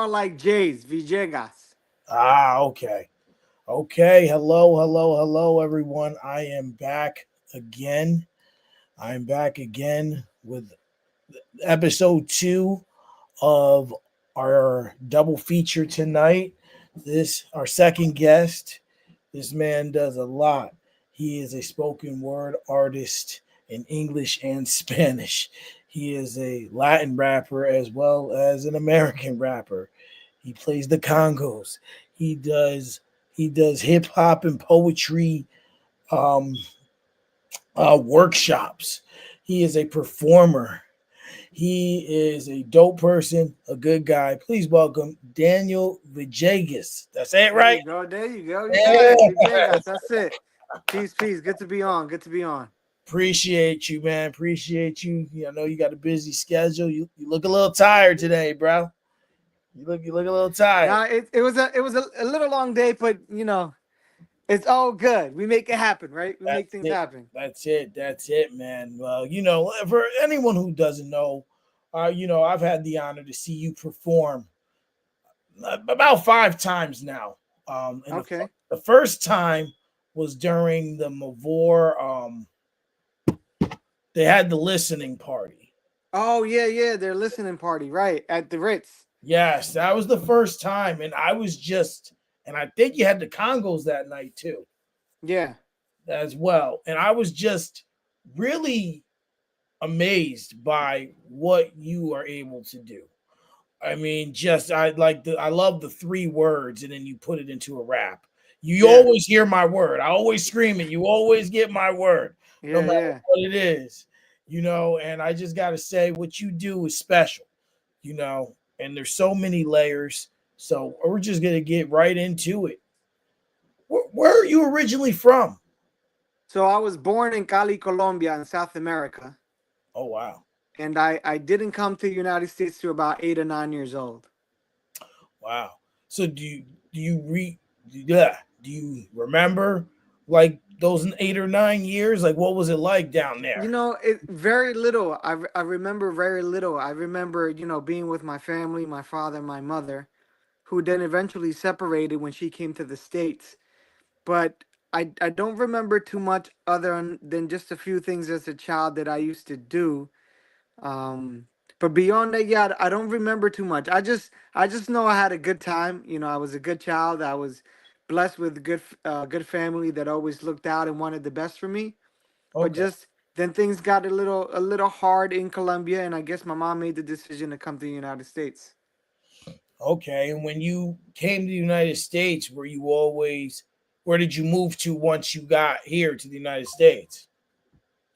are like J's, Villegas. Okay. Okay. Hello, everyone. I am back again. I'm back again with episode 2 of our double feature tonight. This, our second guest. This man does a lot. He is a spoken word artist in English and Spanish. He is a Latin rapper as well as an American rapper. He plays the congos. He does he does hip hop and poetry um, workshops. He is a performer. He is a dope person, a good guy. Please welcome Daniel Villegas. That's it, There right? you go. There you go. You got Yeah. it. Villegas. That's it. Peace, peace. Good to be on. Good to be on. Appreciate you, man. Appreciate you. I know you got a busy schedule. You look a little tired today, bro. You look a little tired. Now it was a little long day, but it's all good. We make it happen, right? We make That's things it. happen. That's it, man. Well, for anyone who doesn't know, I've had the honor to see you perform about 5 times now. And Okay. the first time was during the Mavor. They had the listening party. Oh yeah, yeah. They're listening party, right? At the Ritz. Yes, that was the first time, and and I think you had the Congos that night too, Yeah. as well. And I was just really amazed by what you are able to do. I mean, I love the 3 words, and then you put it into a rap. You Yeah. always hear my word. I always scream it. You always get my word, no Yeah. matter Yeah. what it is. And I just got to say, what you do is special. And there's so many layers. So we're just gonna get right into it. Where are you originally from? So I was born in Cali, Colombia, in South America, Oh wow, and I didn't come to the United States to about 8 or 9 years old. wow. So do you remember like those 8 or 9 years? Like what was it like down there? Very little. I remember very little. I remember, being with my family, my father, my mother, who then eventually separated when she came to the States. But I don't remember too much other than just a few things as a child that I used to do. Um, but beyond that, yeah, I don't remember too much. I just know I had a good time. I was a good child. I was blessed with good family that always looked out and wanted the best for me. But Okay, just then things got a little hard in Colombia, and I guess my mom made the decision to come to the United States. okay. And when you came to the United States, where did you move to once you got here to the United States?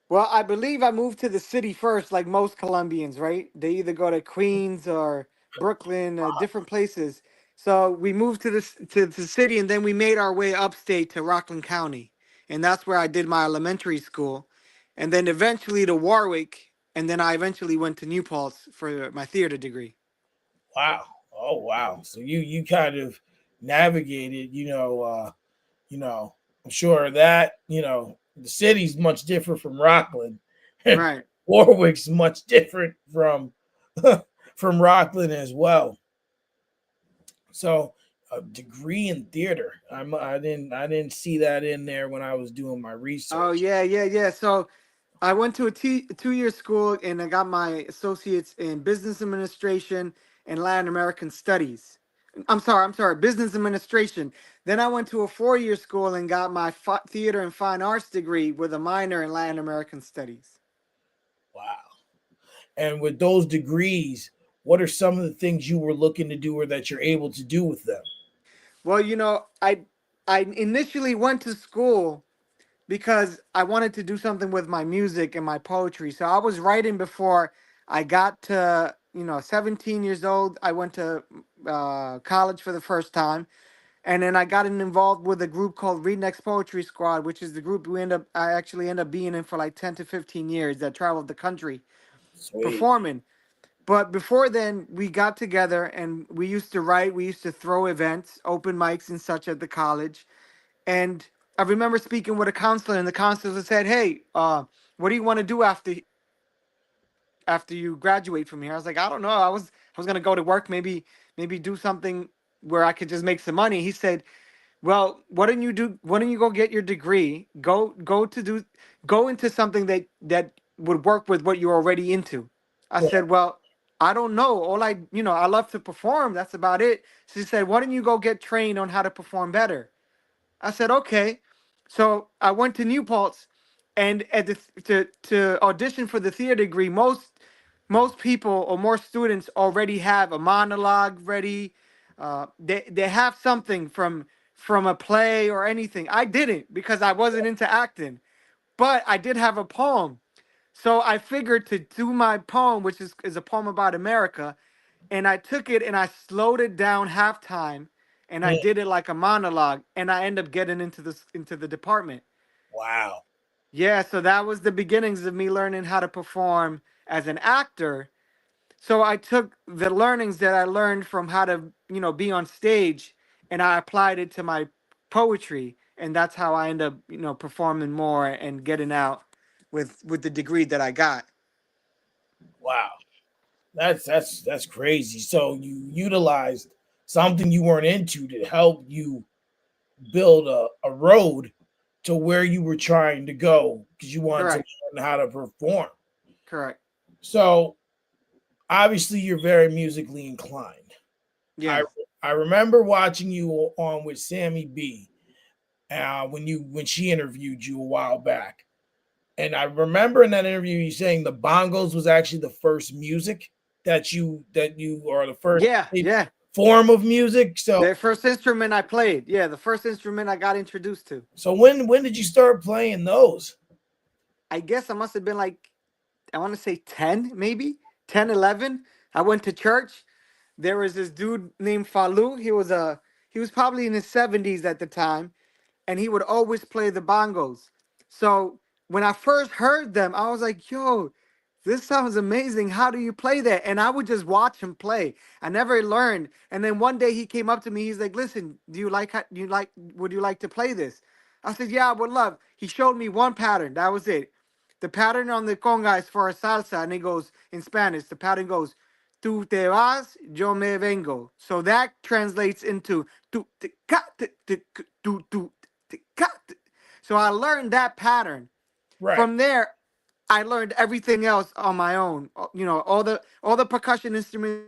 Well, I believe I moved to the city first, like most Colombians, right? They either go to Queens or Brooklyn, different places. So we moved to the city, and then we made our way upstate to Rockland County, and that's where I did my elementary school, and then eventually to Warwick, and then I eventually went to New Paltz for my theater degree. Wow. Oh wow. So you kind of navigated, I'm sure that, the city's much different from Rockland and Right. Warwick's much different from from Rockland as well. So a degree in theater. I didn't see that in there when I was doing my Oh research. yeah, yeah, yeah. So I went to a 2-year school and I got my associates in business administration and Latin American studies. I'm sorry, business administration. Then I went to a 4-year school and got my theater and fine arts degree with a minor in Latin American studies. Wow. And with those degrees, what are some of the things you were looking to do or that you're able to do with them? Well, I initially went to school because I wanted to do something with my music and my poetry. So I was writing before I got to, 17 years old. I went to college for the first time. And then I got involved with a group called Rednex Poetry Squad, which is the group I actually end up being in for like 10 to 15 years that traveled the country Sweet. performing. But before then, we got together and we used to write, we used to throw events, open mics and such at the college. And I remember speaking with a counselor, and the counselor said, "Hey, what do you want to do after you graduate from here?" I was like, "I don't know. I was gonna go to work, maybe maybe do something where I could just make some money. He said, well, why don't you do? Why don't you go get your degree? Go into something that would work with what you're already into. I Right. said, well, I don't know. I love to perform. That's about it. She said, why don't you go get trained on how to perform better? I said, okay. So I went to New Paltz, and to audition for the theater degree, most people or more students already have a monologue ready. They have something from a play or anything. I didn't because I wasn't into acting, but I did have a poem. So I figured to do my poem, which is a poem about America, and I took it and I slowed it down halftime, and I Mm, did it like a monologue, and I ended up getting into the department. wow. Yeah, so that was the beginnings of me learning how to perform as an actor. So I took the learnings that I learned from how to, be on stage, and I applied it to my poetry, and that's how I end up, performing more and getting out with the degree that I got. Wow. That's crazy. So you utilized something you weren't into to help you build a road to where you were trying to go because you wanted to Correct. learn how to perform. Correct. So obviously you're very musically inclined. I Yeah. I remember watching you on with Sammy B when she interviewed you a while back. And I remember in that interview you saying the bongos was actually the first music that you or the first Yeah. Yeah. form of music. So The first instrument I played. Yeah, the first instrument I got introduced to. when did you start playing those? I guess I must have been like, I want to say 10, maybe 10, 11. I went to church. There was this dude named Falu. He was probably in his 70s at the time, and he would always play the bongos. So when I first heard them, I was like, yo, this sounds amazing. How do you play that? And I would just watch him play. I never learned. And then one day he came up to me. He's like, listen, would you like to play this? I said, yeah, I would love. He showed me one pattern. That was it. The pattern on the conga is for a salsa. And it goes in Spanish. The pattern goes, tú te vas, yo me vengo. So that translates into, tú te ca, tú te ca. So I learned that pattern. Right, From there, I learned everything else on my own. All the percussion instruments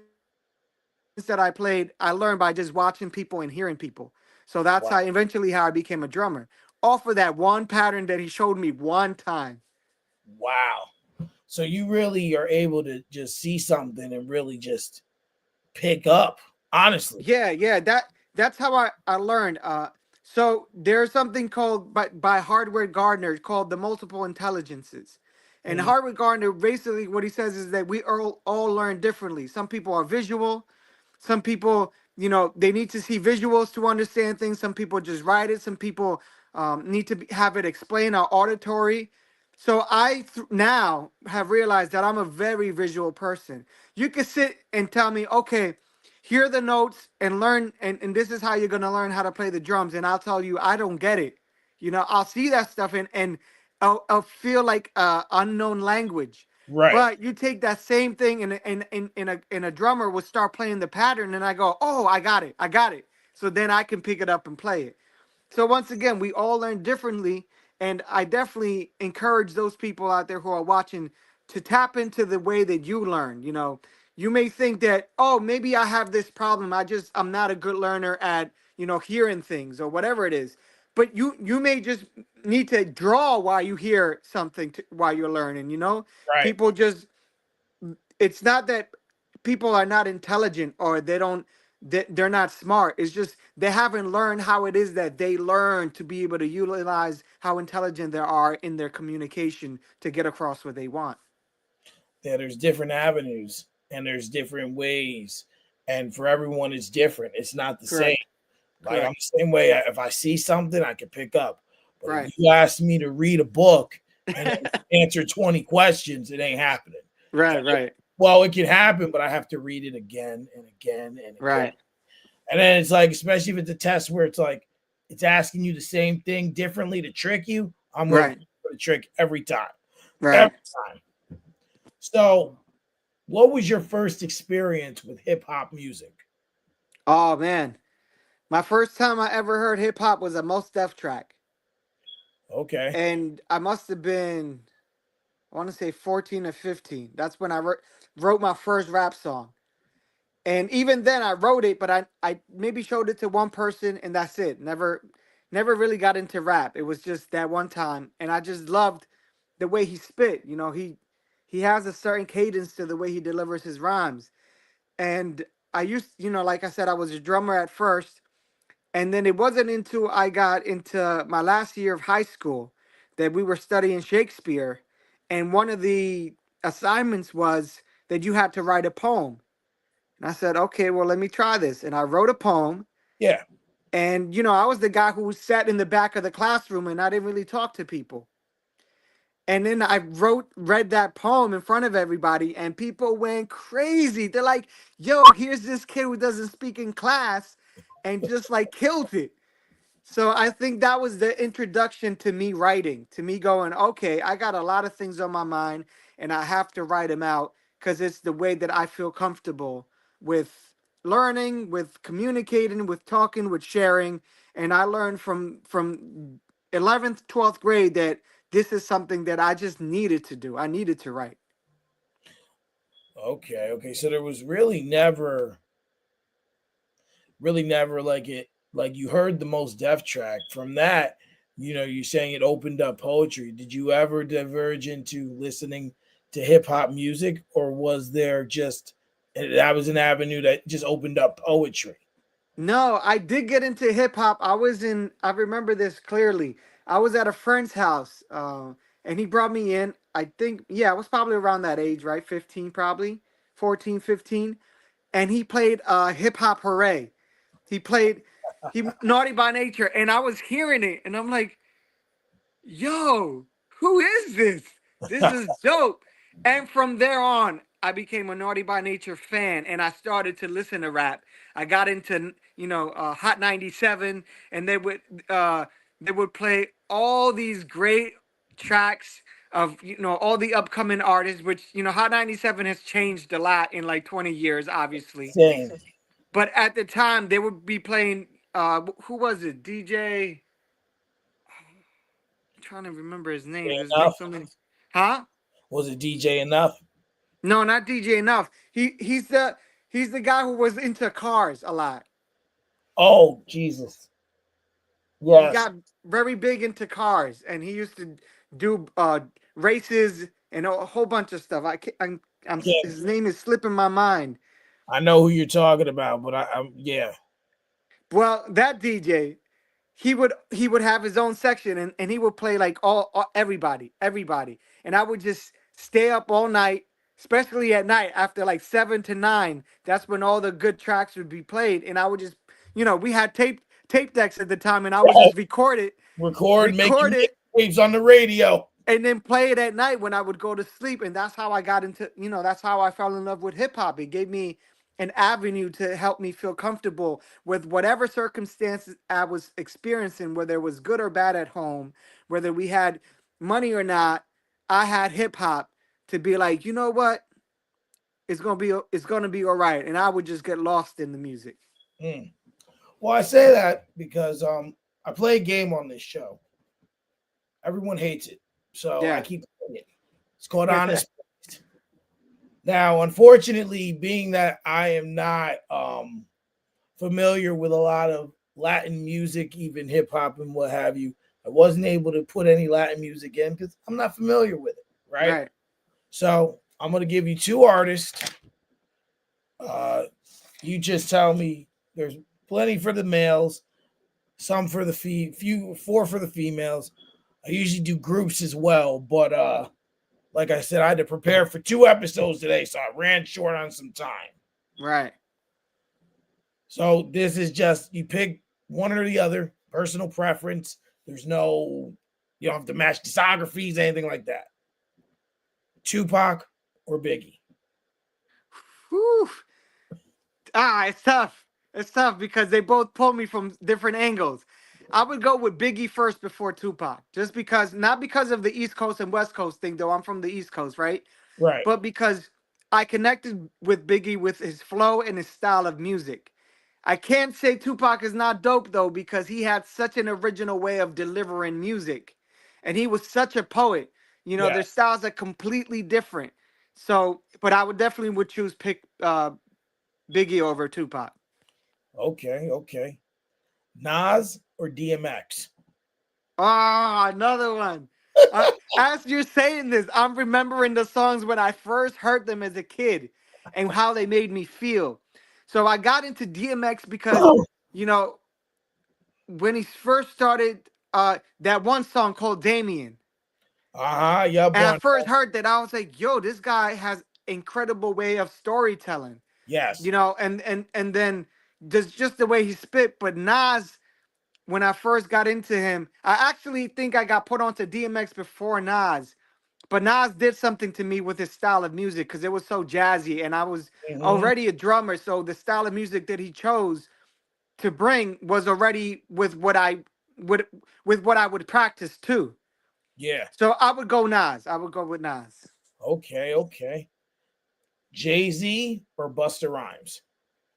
that I played, I learned by just watching people and hearing people. So that's how eventually how I became a drummer. Off of that one pattern that he showed me one time. wow. So you really are able to just see something and really just pick up, honestly. Yeah, that's how I learned. So there's something called by Hardware Gardner called the multiple intelligences, and Mm, Hardware Gardner basically what he says is that we all learn differently. Some people are visual, some people they need to see visuals to understand things. Some people just write it. Some people need to have it explained or auditory. So now have realized that I'm a very visual person. You could sit and tell me, okay, hear the notes and learn, and this is how you're gonna learn how to play the drums, and I'll tell you I don't get it. I'll see that stuff and I'll feel like unknown language. right. But you take that same thing and a drummer will start playing the pattern, and I go, oh, I got it. So then I can pick it up and play it. So once again, we all learn differently, and I definitely encourage those people out there who are watching to tap into the way that you learn. You may think that, oh, maybe I have this problem. I'm not a good learner at hearing things or whatever it is. But you may just need to draw while you hear something while you're learning. Right. People just it's not that people are not intelligent or they're not smart. It's just they haven't learned how it is that they learn to be able to utilize how intelligent they are in their communication to get across what they want. Yeah, there's different avenues and there's different ways, and for everyone it's different. It's not the same. Correct. Like I'm Correct. the same way. If I see something, I can pick up. But if Right. you ask me to read a book and answer 20 questions, it ain't happening. Right. Right. Well, it can happen, but I have to read it again and again and again. Right. And then it's like, especially if it's a test where it's like it's asking you the same thing differently to trick you, I'm going Right. for the trick every time. Every Right. time. So, what was your first experience with hip hop music? Oh man, my first time I ever heard hip hop was a Mos Def track, Okay. and I must have been, I want to say 14 or 15. That's when I wrote my first rap song. And even then I wrote it, but I maybe showed it to one person and that's it. Never really got into rap. It was just that one time. And I just loved the way he spit. He has a certain cadence to the way he delivers his rhymes. And I used, like I said, I was a drummer at first. And then it wasn't until I got into my last year of high school that we were studying Shakespeare. And one of the assignments was that you had to write a poem. And I said, okay, well, let me try this. And I wrote a poem. Yeah. And, I was the guy who sat in the back of the classroom and I didn't really talk to people. And then I read that poem in front of everybody, and people went crazy. They're like, yo, here's this kid who doesn't speak in class and just like killed it. So I think that was the introduction to me writing, to me going, okay, I got a lot of things on my mind and I have to write them out because it's the way that I feel comfortable with learning, with communicating, with talking, with sharing. And I learned from 11th, 12th grade that this is something that I just needed to do. I needed to write. Okay. Okay. So there was really never like it, like you heard the Most Def track from that. You're saying it opened up poetry. Did you ever diverge into listening to hip hop music, or was there just that was an avenue that just opened up poetry? No, I did get into hip hop. I remember this clearly. I was at a friend's house, and he brought me in. I think, yeah, I was probably around that age, right? 15, probably 14, 15. And he played Hip Hop Hooray. He played Naughty by Nature, and I was hearing it, and I'm like, yo, who is this? This is dope. And from there on, I became a Naughty by Nature fan and I started to listen to rap. I got into, Hot 97, and they would play all these great tracks of, all the upcoming artists, which, Hot 97 has changed a lot in like 20 years, obviously. Same. But at the time, they would be playing, who was it? DJ, trying to remember his name. DJ There's been Enough. so many. Huh? Was it DJ Enough? No, not DJ Enough. He's the guy who was into cars a lot. Oh Jesus. He Yes. got very big into cars, and he used to do races and a whole bunch of stuff. Yeah. His name is slipping my mind. I know who you're talking about, but I'm yeah. Well, that DJ, he would have his own section, and he would play like all everybody, and I would just stay up all night, especially at night after like 7 to 9. That's when all the good tracks would be played, and I would just, we had tape decks at the time, and I would just Record, make your record it, waves on the radio. and then play it at night when I would go to sleep. And that's how I got into, that's how I fell in love with hip hop. It gave me an avenue to help me feel comfortable with whatever circumstances I was experiencing, whether it was good or bad at home, whether we had money or not. I had hip hop to be like, you know what? It's gonna be all right. And I would just get lost in the music. Mm. Well, I say that because I play a game on this show. Everyone hates it, so I Yeah. keep playing it. It's called Honest. Now, unfortunately, being that I am not familiar with a lot of Latin music, even hip hop and what have you, I wasn't able to put any Latin music in because I'm not familiar with it, right? Right. So I'm gonna give you two artists. Uh, you just tell me there's plenty for the males, some for the four for the females. I usually do groups as well, but like I said, I had to prepare for 2 episodes today, so I ran short on some time. Right. So this is just you pick one or the other, personal preference. There's no, you don't have to match discographies, anything like that. Tupac or Biggie? Whew. It's tough. It's tough because they both pull me from different angles. I would go with Biggie first before Tupac, just because, not because of the East Coast and West Coast thing, though I'm from the East Coast, right? Right. But because I connected with Biggie with his flow and his style of music. I can't say Tupac is not dope though, because he had such an original way of delivering music, and he was such a poet. You know, their Yes. styles are completely different. So, but I would definitely would choose pick Biggie over Tupac. Okay. Okay. Nas or DMX? Ah, another one. As you're saying this, I'm remembering the songs when I first heard them as a kid and how they made me feel. So I got into DMX because, you know, when he first started, that one song called Damien, Yeah, and I Bron. first heard that, I was like, yo, this guy has incredible way of storytelling, Yes. you know, and then just the way he spit. But Nas, when I first got into him, I actually think I got put onto DMX before Nas. But Nas did something to me with his style of music because it was so jazzy, and I was Hmm. already a drummer, so the style of music that he chose to bring was already would with what I would practice too. Yeah. So I would go Nas. I would go with Nas. Okay. Okay. Jay-Z or Busta Rhymes?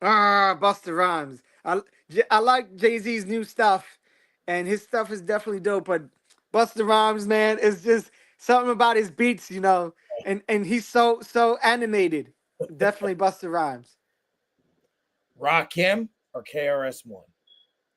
Ah, Busta Rhymes. I like Jay Z's new stuff, and his stuff is definitely dope. But Busta Rhymes, man, is just something about his beats, you know, and he's so animated. Definitely Busta Rhymes. Rakim or KRS-One?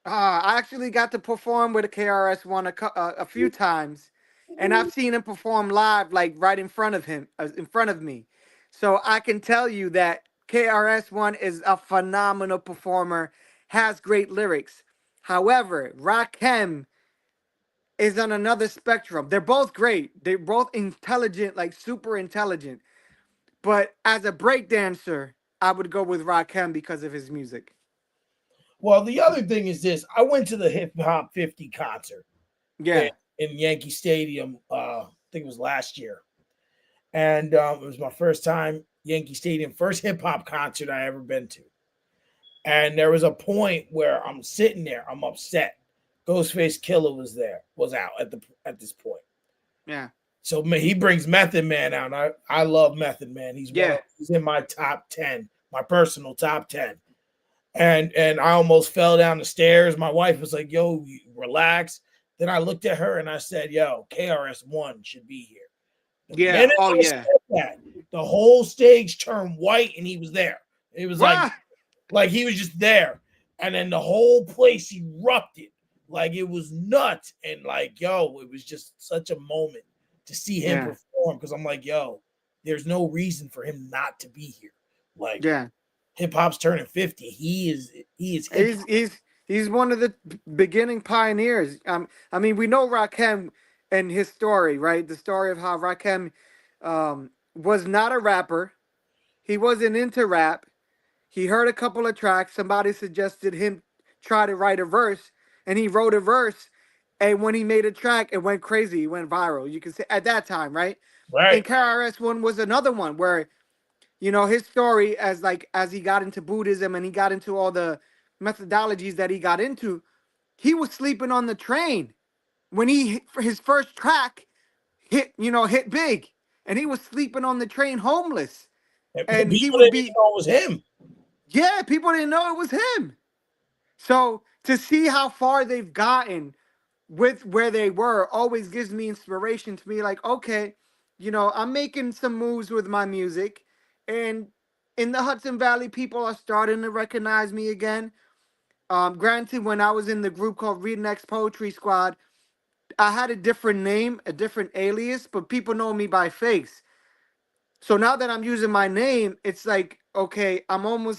I actually got to perform with a KRS One a few times, and I've seen him perform live, like right in front of him, in front of me. So I can tell you that KRS One is a phenomenal performer, has great lyrics. However, Rakim is on another spectrum. They're both great. They're both intelligent, like super intelligent. But as a breakdancer, I would go with Rakim because of his music. Well, the other thing is this: I went to the Hip Hop 50 concert in, Yeah, in Yankee Stadium. I think it was last year, and it was my first time Yankee Stadium, first hip hop concert I ever been to. And there was a point where I'm sitting there, I'm upset. Ghostface Killer was out at this point. yeah, So he brings Method Man out. I love Method Man. yeah, He's in my top 10, my personal top 10. And I almost fell down the stairs. My wife was like, "Yo, relax." Then I looked at her and I said, "Yo, KRS-One should be here." The yeah. minute Oh I yeah. said that, the whole stage turned white and he was there. It was What? like he was just there. And then the whole place erupted. Like it was nuts. And like, yo, it was just such a moment to see him Yeah, perform. Cause I'm like, yo, there's no reason for him not to be here. Like yeah. hip hop's turning 50. He is hip He's hop. he's he's one of the beginning pioneers. I mean, we know Rakim and his story, right? The story of how Rakim was not a rapper. He wasn't into rap. He heard a couple of tracks. Somebody suggested him try to write a verse, and he wrote a verse. And when he made a track, it went crazy. It went viral. You can say at that time, right? And Right. KRS One was another one where, you know, his story as he got into Buddhism and he got into all the methodologies that he got into, he was sleeping on the train when his first track hit big, and he was sleeping on the train homeless, And and he people would didn't even be, know it was him. yeah, people didn't know it was him. So to see how far they've gotten with where they were always gives me inspiration to be like, okay, I'm making some moves with my music, and in the Hudson Valley, people are starting to recognize me again. Granted, when I was in the group called Rednex Poetry Squad, I had a different name, a different alias, but people know me by face. So now that I'm using my name, it's like, okay, I'm almost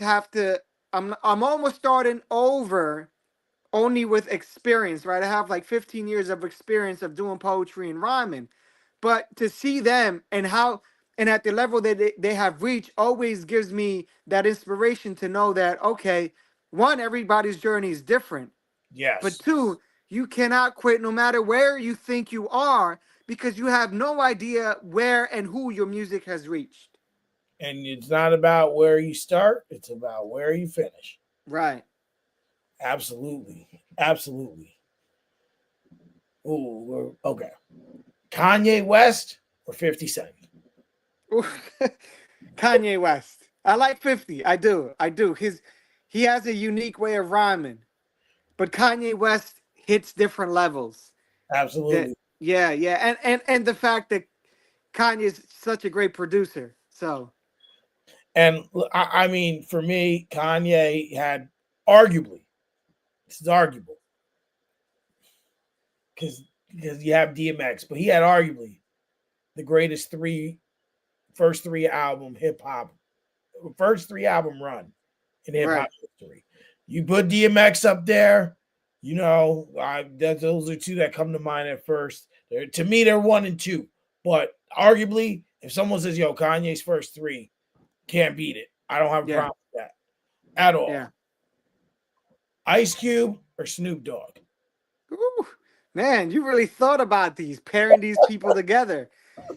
starting over only with experience, right? I have like 15 years of experience of doing poetry and rhyming. But to see them and at the level that they have reached always gives me that inspiration to know that, okay, one, everybody's journey is different. But Yes. two, you cannot quit no matter where you think you are, because you have no idea where and who your music has reached. And it's not about where you start, it's about where you finish. Right. Absolutely. Absolutely. Ooh, okay. Kanye West or 50 Cent? Kanye West. I like 50. I do. I do. he has a unique way of rhyming, but Kanye West hits different levels. That Absolutely. yeah, yeah, and the fact that Kanye is such a great producer. So And I mean, for me, Kanye had arguably, this is arguable because you have DMX, but he had arguably the greatest first three album hip hop, first three album run in hip hop right, history. You put DMX up there, those are two that come to mind at first. To me, they're one and two. But arguably, if someone says, "Yo, Kanye's first three can't beat it," I don't have a yeah, problem with that at all. yeah. Ice Cube or Snoop Dogg? Ooh, man, you really thought about these pairing these people together.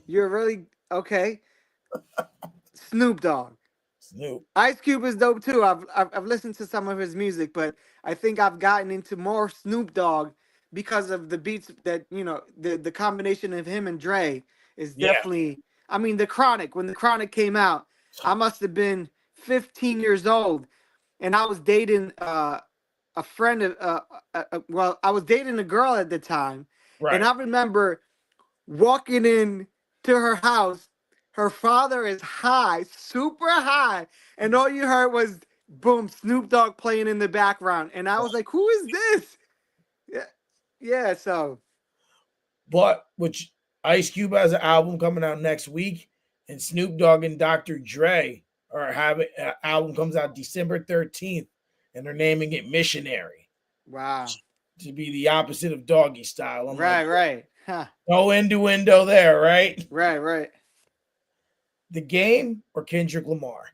You're really okay. Snoop Dogg. Snoop. Ice Cube is dope too. I've listened to some of his music, but I think I've gotten into more Snoop Dogg because of the beats that the combination of him and Dre is Yeah, definitely. I mean, the Chronic. When the Chronic came out, I must have been 15 years old, and I was dating a friend of well, I was dating a girl at the time, and right. I remember walking in to her house. Her father is high, super high, and all you heard was boom, Snoop Dogg playing in the background, and I was like, "Who is this?" Yeah, yeah. So But which Ice Cube has an album coming out next week, and Snoop Dogg and Dr. Dre are having an album comes out December 13th, and they're naming it Missionary wow, to be the opposite of Doggy Style. I'm like, right, right, huh, no innuendo there, right? right, right. The Game or Kendrick Lamar?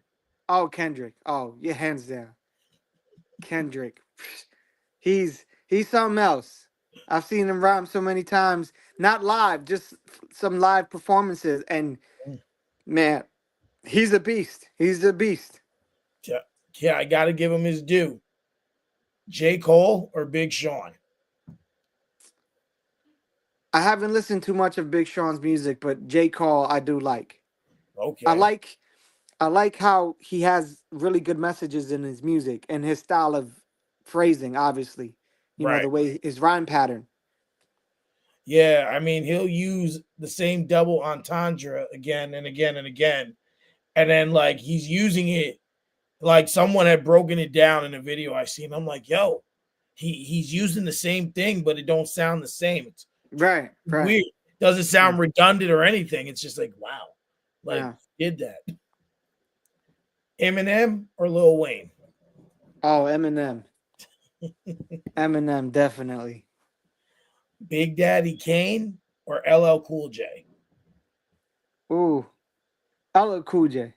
Oh, Kendrick. Oh, yeah, hands down, Kendrick. He's something else. I've seen him rhyme so many times, not live, just some live performances, and man, he's a beast. He's a beast. Yeah, yeah, I got to give him his due. J. Cole or Big Sean? I haven't listened too much of Big Sean's music, but J. Cole I do like. I Okay, like I like how he has really good messages in his music and his style of phrasing, obviously. right. The way his rhyme pattern. Yeah, I mean, he'll use the same double entendre again and again and again. And then, like, he's using it like someone had broken it down in a video I seen. I'm like, yo, he's using the same thing, but it don't sound the same. It's Right, right. weird. Doesn't Yeah. sound redundant or anything. It's just like, wow, like, Yeah. did that. Eminem or Lil Wayne? Oh, Eminem. Eminem, definitely. Big Daddy Kane or LL Cool J? Ooh. LL Cool J.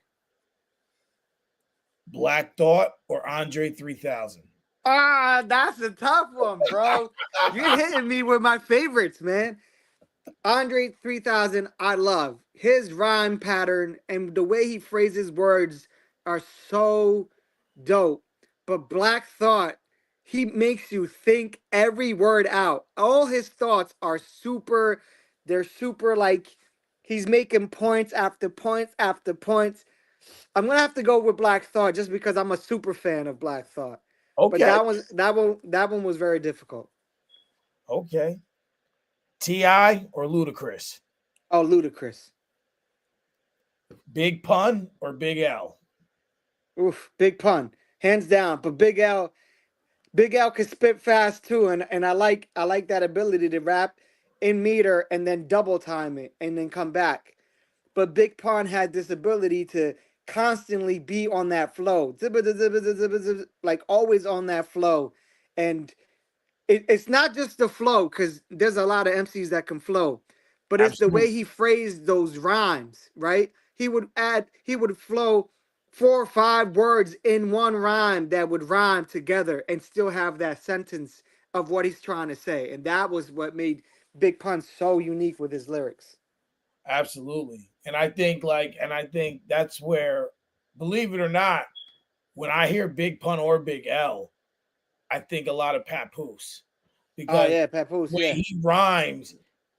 Black Thought or Andre 3000? Ah, that's a tough one, bro. You're hitting me with my favorites, man. Andre 3000, I love. His rhyme pattern and the way he phrases words are so dope. But Black Thought, he makes you think every word out. All his thoughts are super, they're super like he's making points after points after points. I'm gonna have to go with Black Thought just because I'm a super fan of Black Thought. But Okay, that one was very difficult. okay. Ti or Ludacris? Oh, ludicrous. Big Pun or Big L? Oof, big pun, hands down. But Big L can spit fast too, and I like that ability to rap in meter and then double time it and then come back. But Big Pun had this ability to constantly be on that flow, like always on that flow, and it's not just the flow because there's a lot of MCs that can flow, but it's the way Absolutely. he phrased those rhymes, right? He would flow 4 or 5 words in one rhyme that would rhyme together and still have that sentence of what he's trying to say. And that was what made Big Pun so unique with his lyrics. Absolutely. And I think that's where, believe it or not, when I hear Big Pun or Big L, I think a lot of Papoose Oh because yeah, Papoose, the way yeah. he rhymes,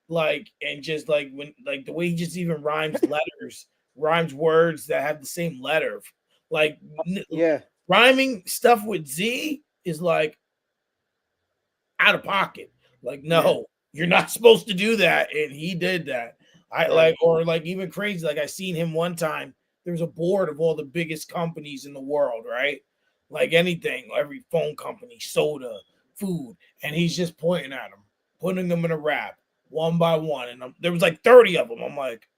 like, and just like when, like, the way he just even rhymes letters, rhymes words that have the same letter. Like, Yeah. Rhyming stuff with Z is like out of pocket. Like, Yeah. no, you're not supposed to do that. And he did that. I Right. like, or like even crazy. Like I seen him one time. There was a board of all the biggest companies in the world, right? Like anything, every phone company, soda, food, and he's just pointing at them, putting them in a rap one by one. And there was like 30 of them. I'm like,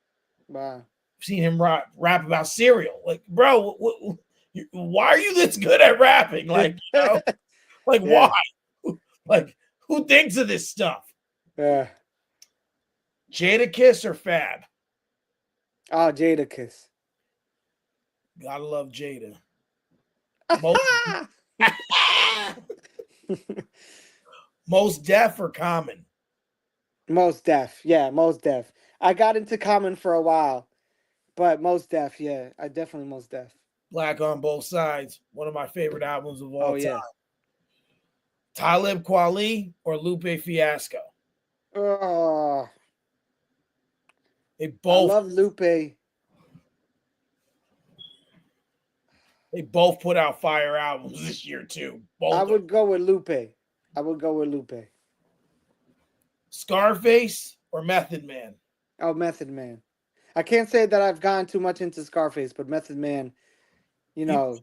Wow. I've seen him rap about cereal. Like, bro, why are you this good at rapping? Like, like why? Yeah. Like, who thinks of this stuff? Yeah. Jada Kiss or Fab? Oh, Jadakiss. Gotta love Jada. Most most deaf or common? Most Def. Yeah, Most Def. I got into Common for a while, but Most Def. Yeah, I definitely Most Def. Black on Both Sides. One of my favorite albums of Oh all time. yeah. Talib Kweli or Lupe Fiasco? Oh, They I both love Lupe. they both put out fire albums this year too. I Both of them. would go with Lupe. I would go with Lupe. Scarface or Method Man? Oh, Method Man. I can't say that I've gone too much into Scarface, but Method Man, you You, know,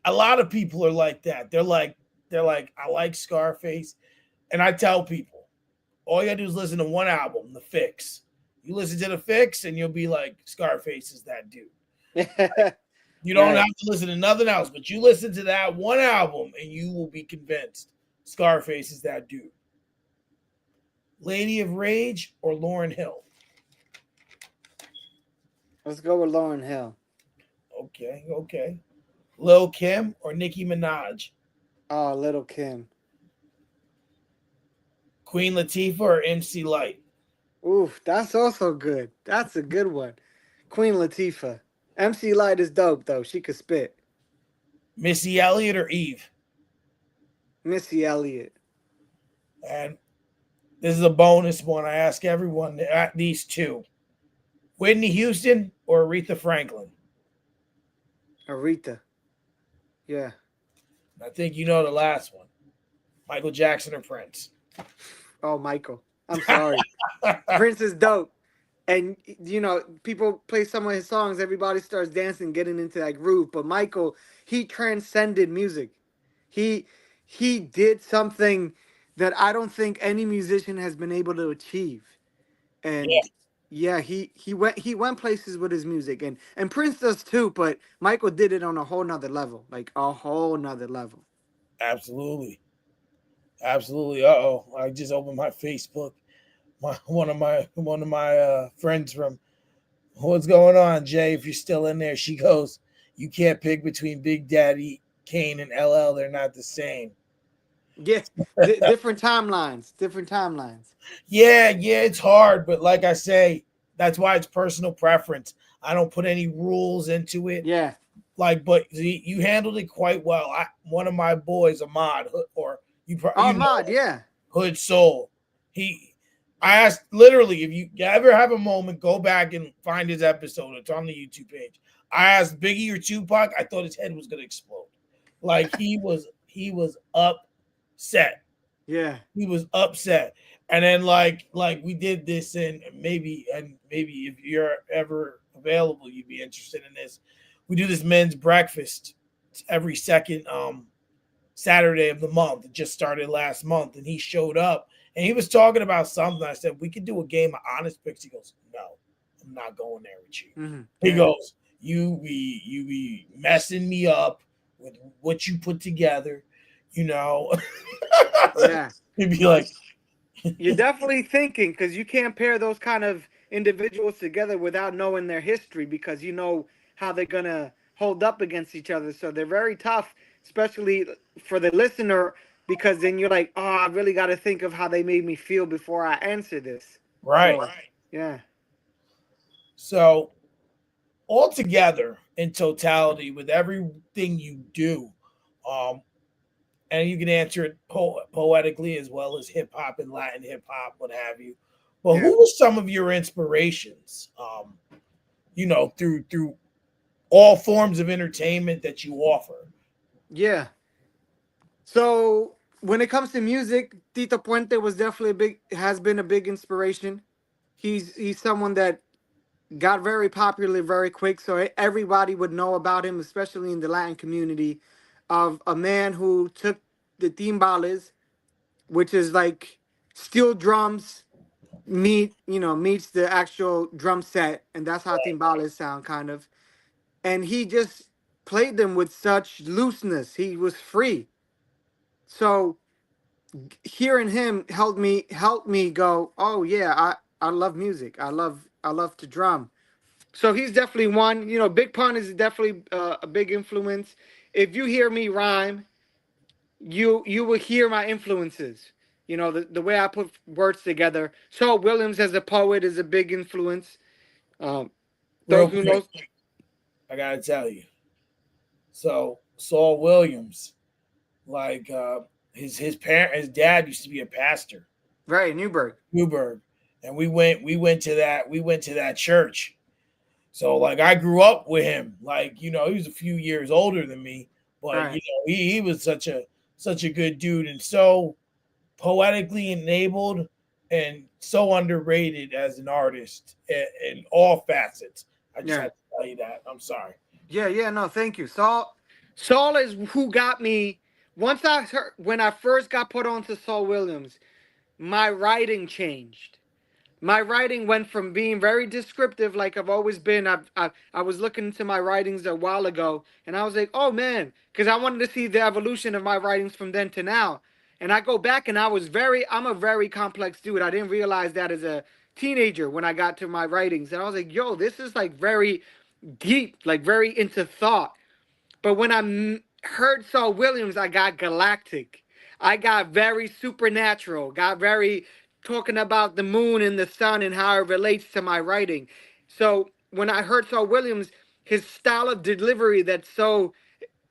a lot of people are like that. They're like, I like Scarface. And I tell people, all you gotta do is listen to one album, The Fix. You listen to The Fix, and you'll be like, Scarface is that dude. You don't right. have to listen to nothing else, but you listen to that one album, and you will be convinced Scarface is that dude. Lady of Rage or Lauren Hill? Let's go with Lauren Hill. Okay, okay. Lil Kim or Nicki Minaj? Oh, Little Kim. Queen Latifah or MC Light? Oof, that's also good. That's a good one. Queen Latifah. MC Light is dope though. She could spit. Missy Elliott or Eve? Missy Elliott. And this is a bonus one. I ask everyone at these two. Whitney Houston or Aretha Franklin? Aretha. Yeah. I think you know the last one. Michael Jackson or Prince? Oh, Michael. I'm sorry. Prince is dope. And people play some of his songs, everybody starts dancing, getting into that groove. But Michael, he transcended music. He he did something that I don't think any musician has been able to achieve. Yeah, And yeah, he went places with his music, and Prince does too, but Michael did it on a whole nother level, like a whole nother level. absolutely. Absolutely. Uh-oh. I just opened my Facebook. One of my friends from what's going on, Jay? If you're still in there, she goes, you can't pick between Big Daddy Kane and LL. They're not the same. Yeah, different timelines, different timelines. Yeah, it's hard, but like I say, that's why it's personal preference. I don't put any rules into it. Yeah. Like, but you handled it quite well. One of my boys, Ahmad, or Oh, you Mod, know, yeah. Hood Soul. I asked literally if you ever have a moment, go back and find his episode. It's on the YouTube page. I asked Biggie or Tupac. I thought his head was gonna explode. Like he was upset. Yeah. He was upset. And then like we did this and maybe if you're ever available, you'd be interested in this. We do this men's breakfast every second Saturday of the month. It just started last month, and he showed up and he was talking about something. I said, we could do a game of honest picks. He goes, no, I'm not going there with you. He Yeah. goes, you be messing me up with what you put together, you know. Yeah. He'd be like, You're definitely thinking, because you can't pair those kind of individuals together without knowing their history, because you know how they're gonna hold up against each other. So they're very tough, especially for the listener, because then you're like, oh, I really got to think of how they made me feel before I answer this. right. So yeah, So altogether, in totality, with everything you do, um, and you can answer it poetically as well as hip hop and Latin hip hop, what have you. But yeah. who were some of your inspirations? Through all forms of entertainment that you offer. Yeah. So when it comes to music, Tito Puente was definitely a big has been a big inspiration. He's someone that got very popular very quick, so everybody would know about him, especially in the Latin community, of a man who took the timbales, which is like steel drums, meets the actual drum set, and that's how timbales sound, kind of. And he just played them with such looseness. He was free. So hearing him helped me go, oh yeah, I love music. I love to drum. So he's definitely one. Big Pun is definitely a big influence. If you hear me rhyme, you will hear my influences. The way I put words together. Saul Williams as a poet is a big influence. Um, those Real who quick, know, I gotta tell you. So Saul Williams, like his dad used to be a pastor, right, Newberg. Newburgh, and we went to that church. So like I grew up with him. Like he was a few years older than me, but Right. he was such a good dude and so poetically enabled and so underrated as an artist in all facets. I just Yeah. had to tell you that. I'm sorry. Yeah. Yeah. No, thank you. Saul is who got me. Once I heard when I first got put onto Saul Williams, my writing changed. My writing went from being very descriptive, like I've always been. I was looking into my writings a while ago, and I was like, oh man, because I wanted to see the evolution of my writings from then to now. And I go back, and I'm a very complex dude. I didn't realize that as a teenager when I got to my writings, and I was like, yo, this is like very deep, like very into thought. But when heard Saul Williams, I got galactic. I got very supernatural, got very talking about the moon and the sun and how it relates to my writing. So when I heard Saul Williams, his style of delivery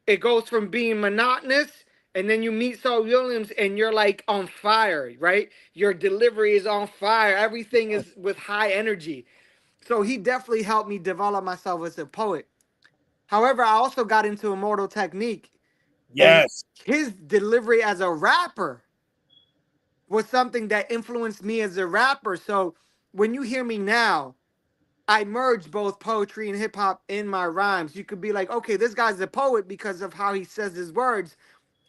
it goes from being monotonous, and then you meet Saul Williams and you're like on fire, right? Your delivery is on fire. Everything is with high energy. So he definitely helped me develop myself as a poet. However, I also got into Immortal Technique, and Yes. his delivery as a rapper was something that influenced me as a rapper. So when you hear me now, I merge both poetry and hip hop in my rhymes. You could be like, okay, this guy's a poet because of how he says his words,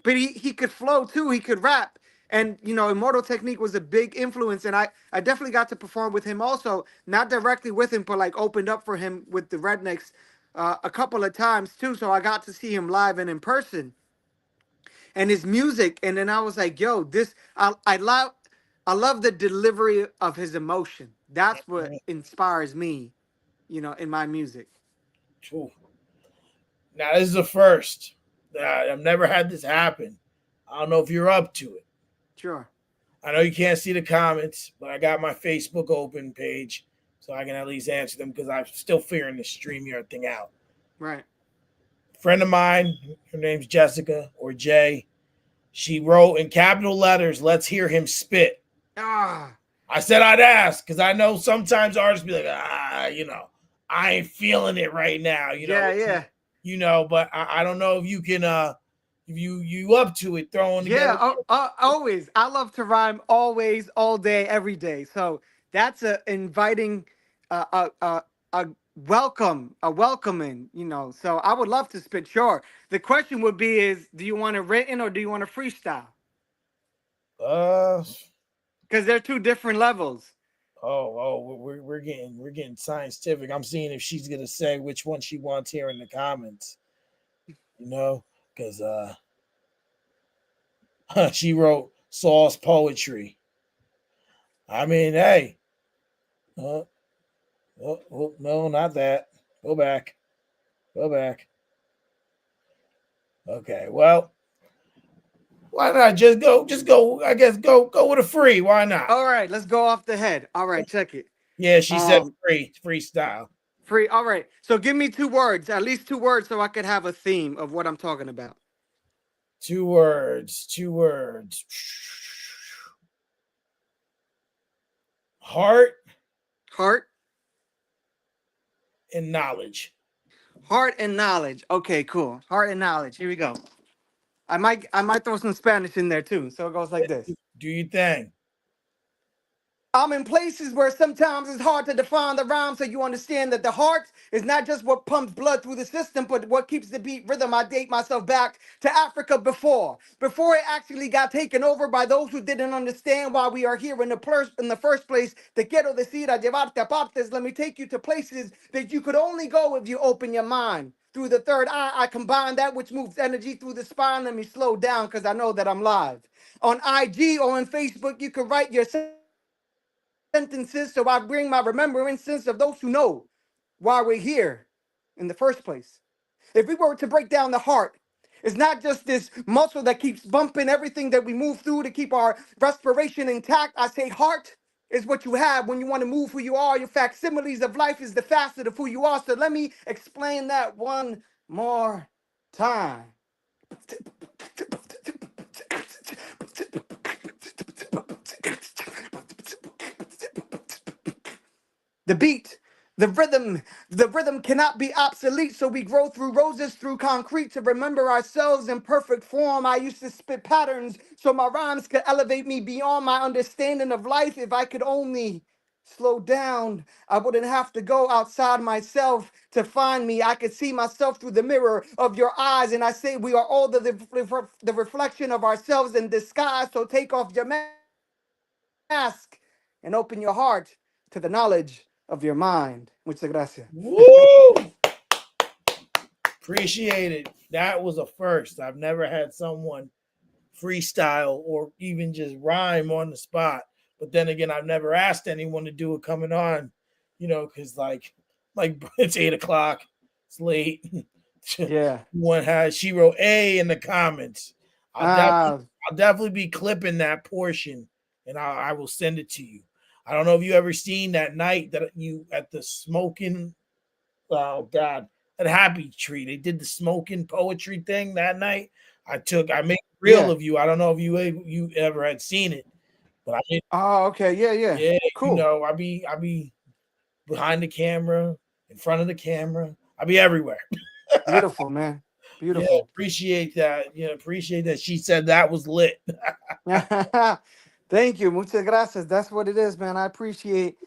but he could flow too. He could rap. And Immortal Technique was a big influence, and I definitely got to perform with him also, not directly with him, but like opened up for him with the Rednecks a couple of times too. So I got to see him live and in person, and his music. And then I was like, yo, I love the delivery of his emotion. That's what inspires me, in my music. Ooh. Now this is a first. I've never had this happen. I don't know if you're up to it. Sure. I know you can't see the comments, but I got my Facebook open page, so I can at least answer them because I'm still figuring the StreamYard thing out. Right. Friend of mine, her name's Jessica or Jay. She wrote in capital letters, "Let's hear him spit." Ah. I said I'd ask because I know sometimes artists be like, I ain't feeling it right now, Yeah. Yeah. but I don't know if you can if you up to it throwing together. Yeah, always. I love to rhyme always, all day, every day. So that's a inviting, a welcome, a welcoming. So I would love to spit. Sure. The question would be: Is do you want it written or do you want to freestyle? Uh Because they're two different levels. we're getting scientific. I'm seeing if she's gonna say which one she wants here in the comments, because she wrote Saul's poetry. I mean, hey, uh, no, not that. Go back, go back. Okay, well, why not just go? I guess go with a free. Why not? All right, let's go off the head. All right, check it. Yeah, she said Um, freestyle. Free. All right. So give me two words, at least two words, so I could have a theme of what I'm talking about. 2 words. 2 words. Heart Heart. and knowledge. Heart and knowledge. Okay, cool. Heart and knowledge. Here we go. I might throw some Spanish in there too. So it goes like this. Do your thing. I'm in places where sometimes it's hard to define the rhyme so you understand that the heart is not just what pumps blood through the system, but what keeps the beat rhythm. I date myself back to Africa before it actually got taken over by those who didn't understand why we are here in the first place. Te quiero decir a llevarte a partes. Let me take you to places that you could only go if you open your mind. Through the third eye, I combine that which moves energy through the spine. Let me slow down because I know that I'm live. On IG or on Facebook, you can write your sentences so I bring my remembrances of those who know why we're here in the first place. If we were to break down the heart, it's not just this muscle that keeps bumping everything that we move through to keep our respiration intact. I say heart is what you have when you want to move who you are. Your facsimiles of life is the facet of who you are. So let me explain that one more time. The beat, the rhythm cannot be obsolete, so we grow through roses, through concrete to remember ourselves in perfect form. I used to spit patterns so my rhymes could elevate me beyond my understanding of life. If I could only slow down, I wouldn't have to go outside myself to find me. I could see myself through the mirror of your eyes, and I say we are all the reflection of ourselves in disguise. So take off your mask and open your heart to the knowledge of your mind. Muchas gracias. Woo! Appreciate it. That was a first. I've never had someone freestyle or even just rhyme on the spot. But then again, I've never asked anyone to do it coming on, because like it's 8 o'clock, it's late. Yeah. One has she wrote A in the comments. I'll definitely Ah, I'll definitely be clipping that portion and I will send it to you. I don't know if you ever seen that night that you at the smoking oh God, at Happy Tree. They did the smoking poetry thing that night. I made a reel yeah. of you. I don't know if you ever had seen it, but I did. Oh, okay. Yeah, yeah. Yeah, Cool. I be behind the camera, in front of the camera. I be everywhere. Beautiful, man. Yeah, Beautiful. appreciate that. Yeah, appreciate that. She said that was lit. Thank you. Muchas gracias. That's what it is, man. I appreciate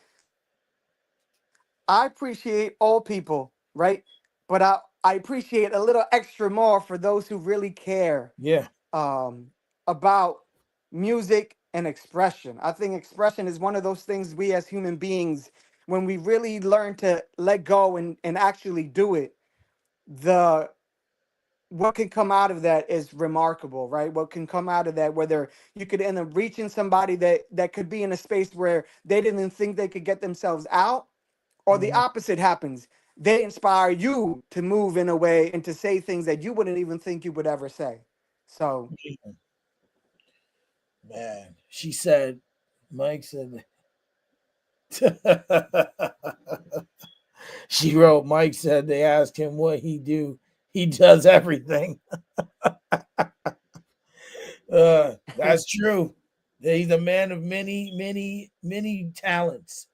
all people, right? But I appreciate a little extra more for those who really care Yeah, um about music and expression. I think expression is one of those things we as human beings, when we really learn to let go and actually do it, the what can come out of that is remarkable, right? What can come out of that, whether you could end up reaching somebody that could be in a space where they didn't think they could get themselves out, or the mhm. opposite happens. They inspire you to move in a way and to say things that you wouldn't even think you would ever say. So Man. She said, Mike said. She wrote, Mike said they asked him what he do. He does everything. That's true. He's a man of many, many, many talents.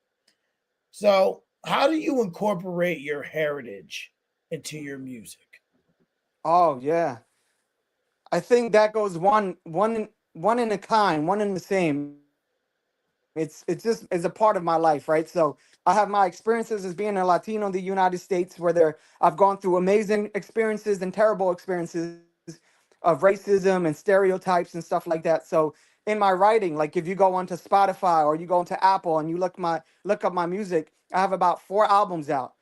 So, how do you incorporate your heritage into your music? oh yeah, I think that goes one in a kind, one in the same. It's just is a part of my life, right? So I have my experiences as being a Latino in the United States, I've gone through amazing experiences and terrible experiences of racism and stereotypes and stuff like that. So in my writing, like if you go onto Spotify or you go into Apple and you look up my music, I have about 4 albums out.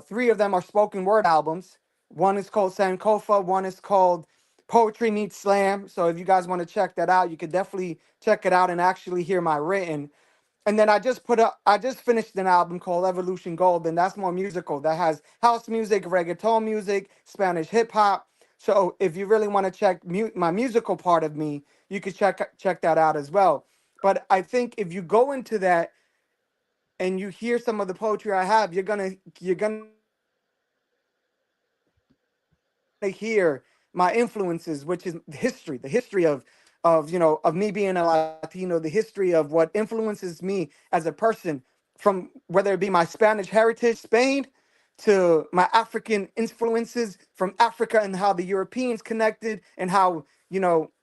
Three of them are spoken word albums. One is called Sankofa. One is called Poetry Meets Slam. So if you guys want to check that out, you could definitely check it out and actually hear my written. And then I just finished an album called Evolution Gold, and that's more musical. That has house music, reggaeton music, Spanish hip hop. So if you really want to check my musical part of me, you could check that out as well. But I think if you go into that and you hear some of the poetry I have, you're gonna hear my influences, which is the history of me being a Latino, the history of what influences me as a person, from whether it be my Spanish heritage, Spain, to to my African influences from Africa and how the Europeans connected and how,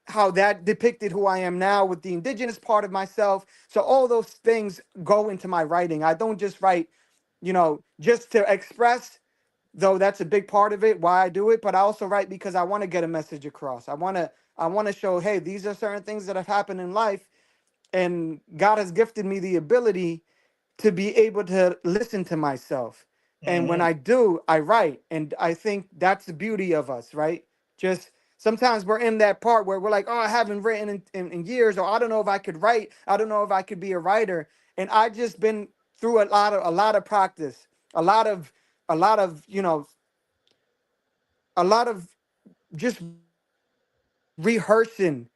how that depicted who I am now with the indigenous part of myself. So all those things go into my writing. I don't just write, just to express, though that's a big part of it, why I do it, but I also write because I want to get a message across. I want to show, hey, these are certain things that have happened in life, and God has gifted me the ability to be able to listen to myself. And when Mhm. I do, I write. And I think that's the beauty of us, right? Just sometimes we're in that part where we're like, oh, I haven't written in years, or I don't know if I could write. I don't know if I could be a writer. And I just been through a lot of practice, a lot of a lot of a lot of just rehearsing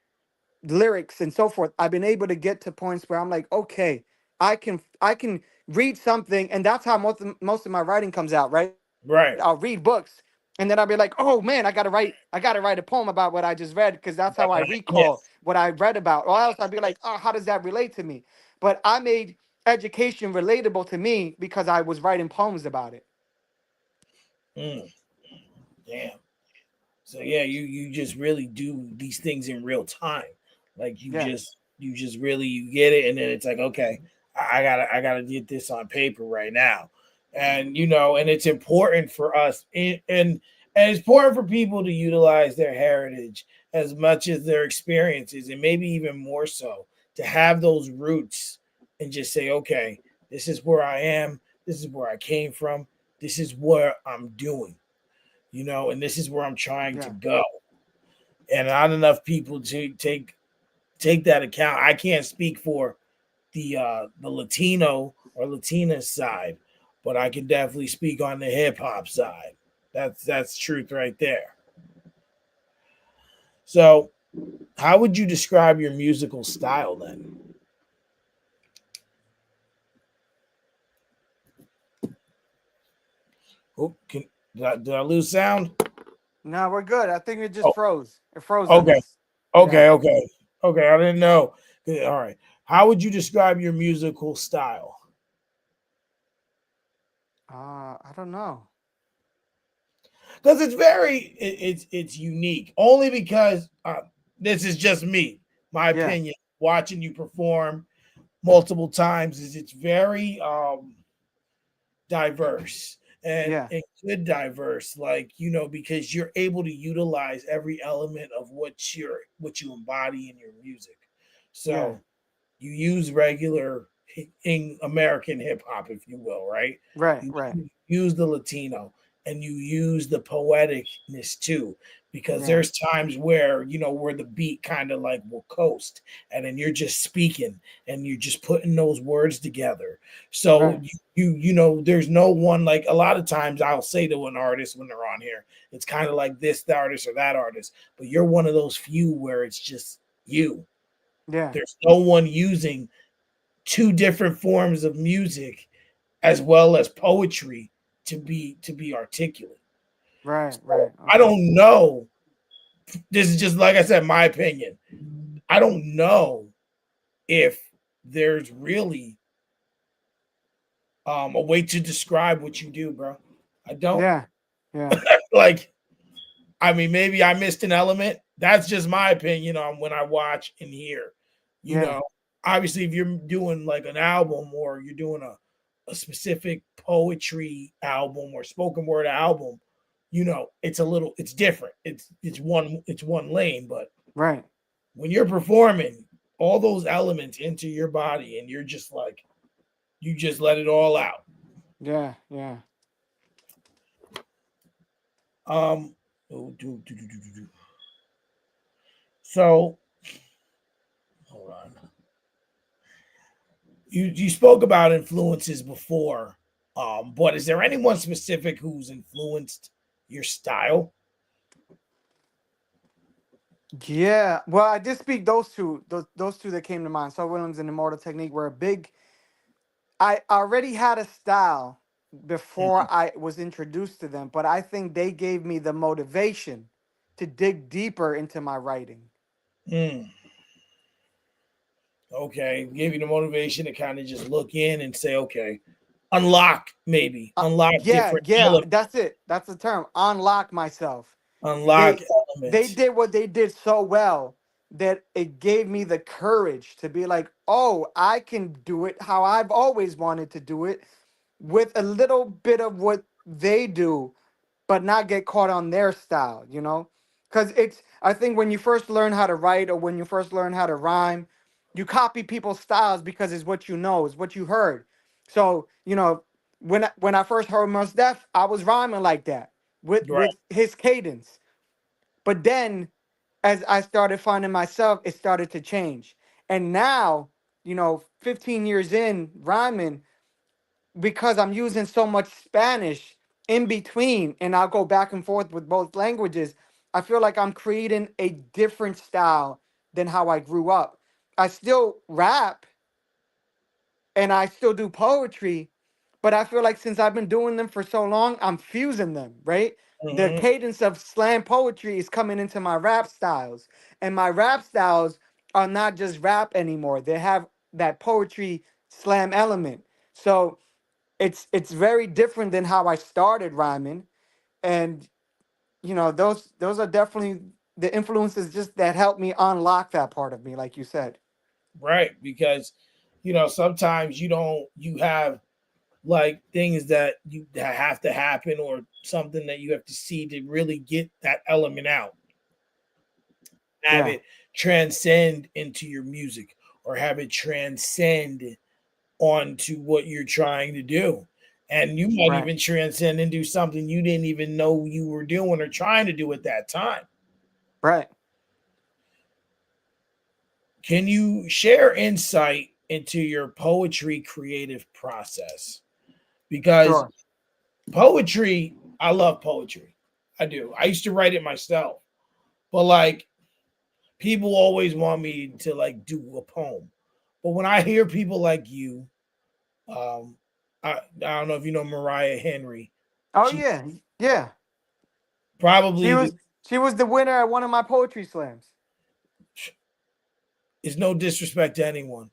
lyrics and so forth. I've been able to get to points where I'm like, okay, I can read something, and that's how most of my writing comes out, right? I'll read books, Right. and then I'll be like, oh man, I gotta write a poem about what I just read, because that's how I recall what I Yes. read about. Or else I'd be like, oh, how does that relate to me? But I made education relatable to me because I was writing poems about it. Mm, damn. So yeah, you just really do these things in real time. Like Yeah, you just really you get it, and then it's like, okay, I gotta get this on paper right now, and and it's important for us, and it's important for people to utilize their heritage as much as their experiences, and maybe even more so to have those roots and just say, okay, this is where I am, this is where I came from, this is what I'm doing, and this is where I'm trying to yeah, go. And not enough people to take that account. I can't speak for the Latino or Latina side, but I can definitely speak on the hip hop side. That's truth right there. So, how would you describe your musical style then? Oh, did I lose sound? no, we're good. I think it just Oh, froze. It froze on okay, us. Yeah. okay. I didn't know. Good, all right. How would you describe your musical style? I don't know. Because it's unique only because this is just me, my Yeah, opinion. Watching you perform multiple times is it's very diverse yeah, and good diverse, like because you're able to utilize every element of what you embody in your music. yeah. So you use regular in American hip hop, if you will, right? Right, You right. use the Latino and you use the poeticness too, because Yeah, there's times where where the beat kind of like will coast, and then you're just speaking and you're just putting those words together. So right. there's no one, like a lot of times I'll say to an artist when they're on here, it's kind of like this artist or that artist, but you're one of those few where it's just you. Yeah, There's no one using two different forms of music as well as poetry to be articulate. right, So right. I Okay. don't know. This is just like I said, my opinion. I don't know if there's really a way to describe what you do, bro. I don't. Yeah, yeah, Like, I mean, maybe I missed an element. That's just my opinion on when I watch and hear. You yeah, know, obviously, if you're doing like an album or you're doing a specific poetry album or spoken word album, it's different. It's one lane. But right. when you're performing, all those elements into your body, and you're just like you just let it all out. Yeah, yeah. Um, so hold on. You spoke about influences before, but is there anyone specific who's influenced your style? Yeah. Well, I did speak those two. Those two that came to mind. Saul Williams and Immortal Technique were a big. I already had a style before I was introduced to them, but I think they gave me the motivation to dig deeper into my writing. Mm, okay, gave you the motivation to kind of just look in and say, okay, unlock, maybe unlock Yeah, different yeah, elements, that's it. That's the term. Unlock myself. unlock They elements. did what they did so well that it gave me the courage to be like, "Oh, I can do it how I've always wanted to do it with a little bit of what they do, but not get caught on their style, you know?" Cuz I think when you first learn how to write or when you first learn how to rhyme, you copy people's styles because it's what you know, it's what you heard. So, when I first heard Mos Def, I was rhyming like that Right. with his cadence. But then as I started finding myself, it started to change. And now, 15 years in rhyming, because I'm using so much Spanish in between, and I'll go back and forth with both languages, I feel like I'm creating a different style than how I grew up. I still rap and I still do poetry, but I feel like since I've been doing them for so long, I'm fusing them, right? The Hmm. cadence of slam poetry is coming into my rap styles, and my rap styles are not just rap anymore. They have that poetry slam element. So it's very different than how I started rhyming, and those are definitely the influences just that helped me unlock that part of me, like you said. Right, because sometimes you have like things that have to happen, or something that you have to see to really get that element out, have Yeah, it transcend into your music, or have it transcend onto what you're trying to do. And you might right. even transcend into something you didn't even know you were doing or trying to do at that time. Right. Can you share insight into your poetry creative process? Because Sure. poetry, I love poetry. I do. I used to write it myself. But like, people always want me to like do a poem. But when I hear people like you, um, I don't know if you know Mariah Henry. Oh She yeah, yeah. She probably was she was the winner at one of my poetry slams. is no disrespect to anyone,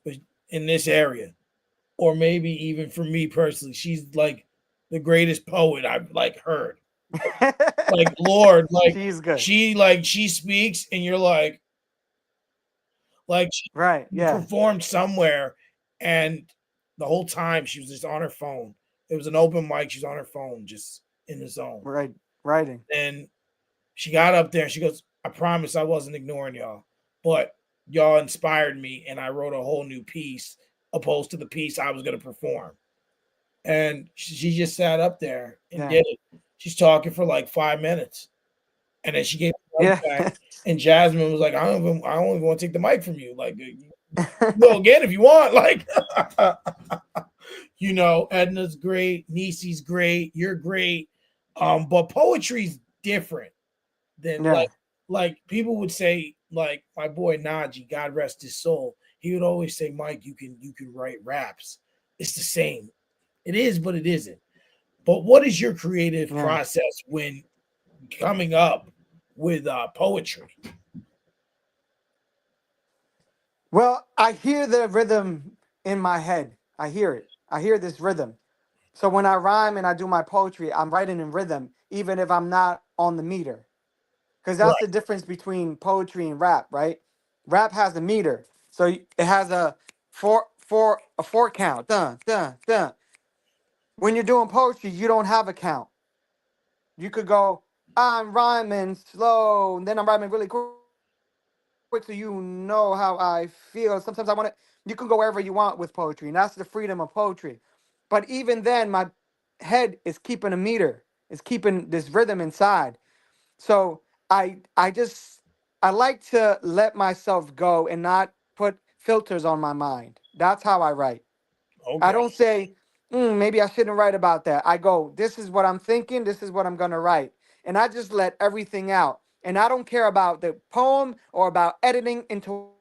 but in this area, or maybe even for me personally, she's like the greatest poet I've like heard. Like, Lord, She's good. she speaks, and you're like she Right. Yeah. performed somewhere, and the whole time she was just on her phone. It was an open mic. She's on her phone, just in the zone. Right. Writing. And she got up there and she goes, "I promise I wasn't ignoring y'all, but y'all inspired me, and I wrote a whole new piece opposed to the piece I was going to perform." And she just sat up there and Yeah. did it. She's talking for like 5 minutes, and then she gave the Yeah. mic back. And Jasmine was like, I don't even want to take the mic from you. Like, you go again if you want." Like, Edna's great, Nisi's great, you're great. But poetry's different than Yeah. like people would say, like my boy Najee, God rest his soul. He would always say, "Mike, you can write raps." It's the same. It is, but it isn't. But what is your creative Yeah. process when coming up with poetry? Well, I hear the rhythm in my head. I hear it. I hear this rhythm. So when I rhyme and I do my poetry, I'm writing in rhythm, even if I'm not on the meter. Because that's Right. the difference between poetry and rap, right? Rap has a meter, so it has a four count. Dun dun dun. When you're doing poetry, you don't have a count. You could go, I'm rhyming slow, and then I'm rhyming really quick, so you know how I feel. Sometimes I want it. You can go wherever you want with poetry, and that's the freedom of poetry. But even then, my head is keeping a meter. It's keeping this rhythm inside. So I like to let myself go and not put filters on my mind. That's how I write. I Okay. don't say, maybe I shouldn't write about that. I go, this is what I'm thinking, this is what I'm gonna write. And I just let everything out. And I don't care about the poem or about editing until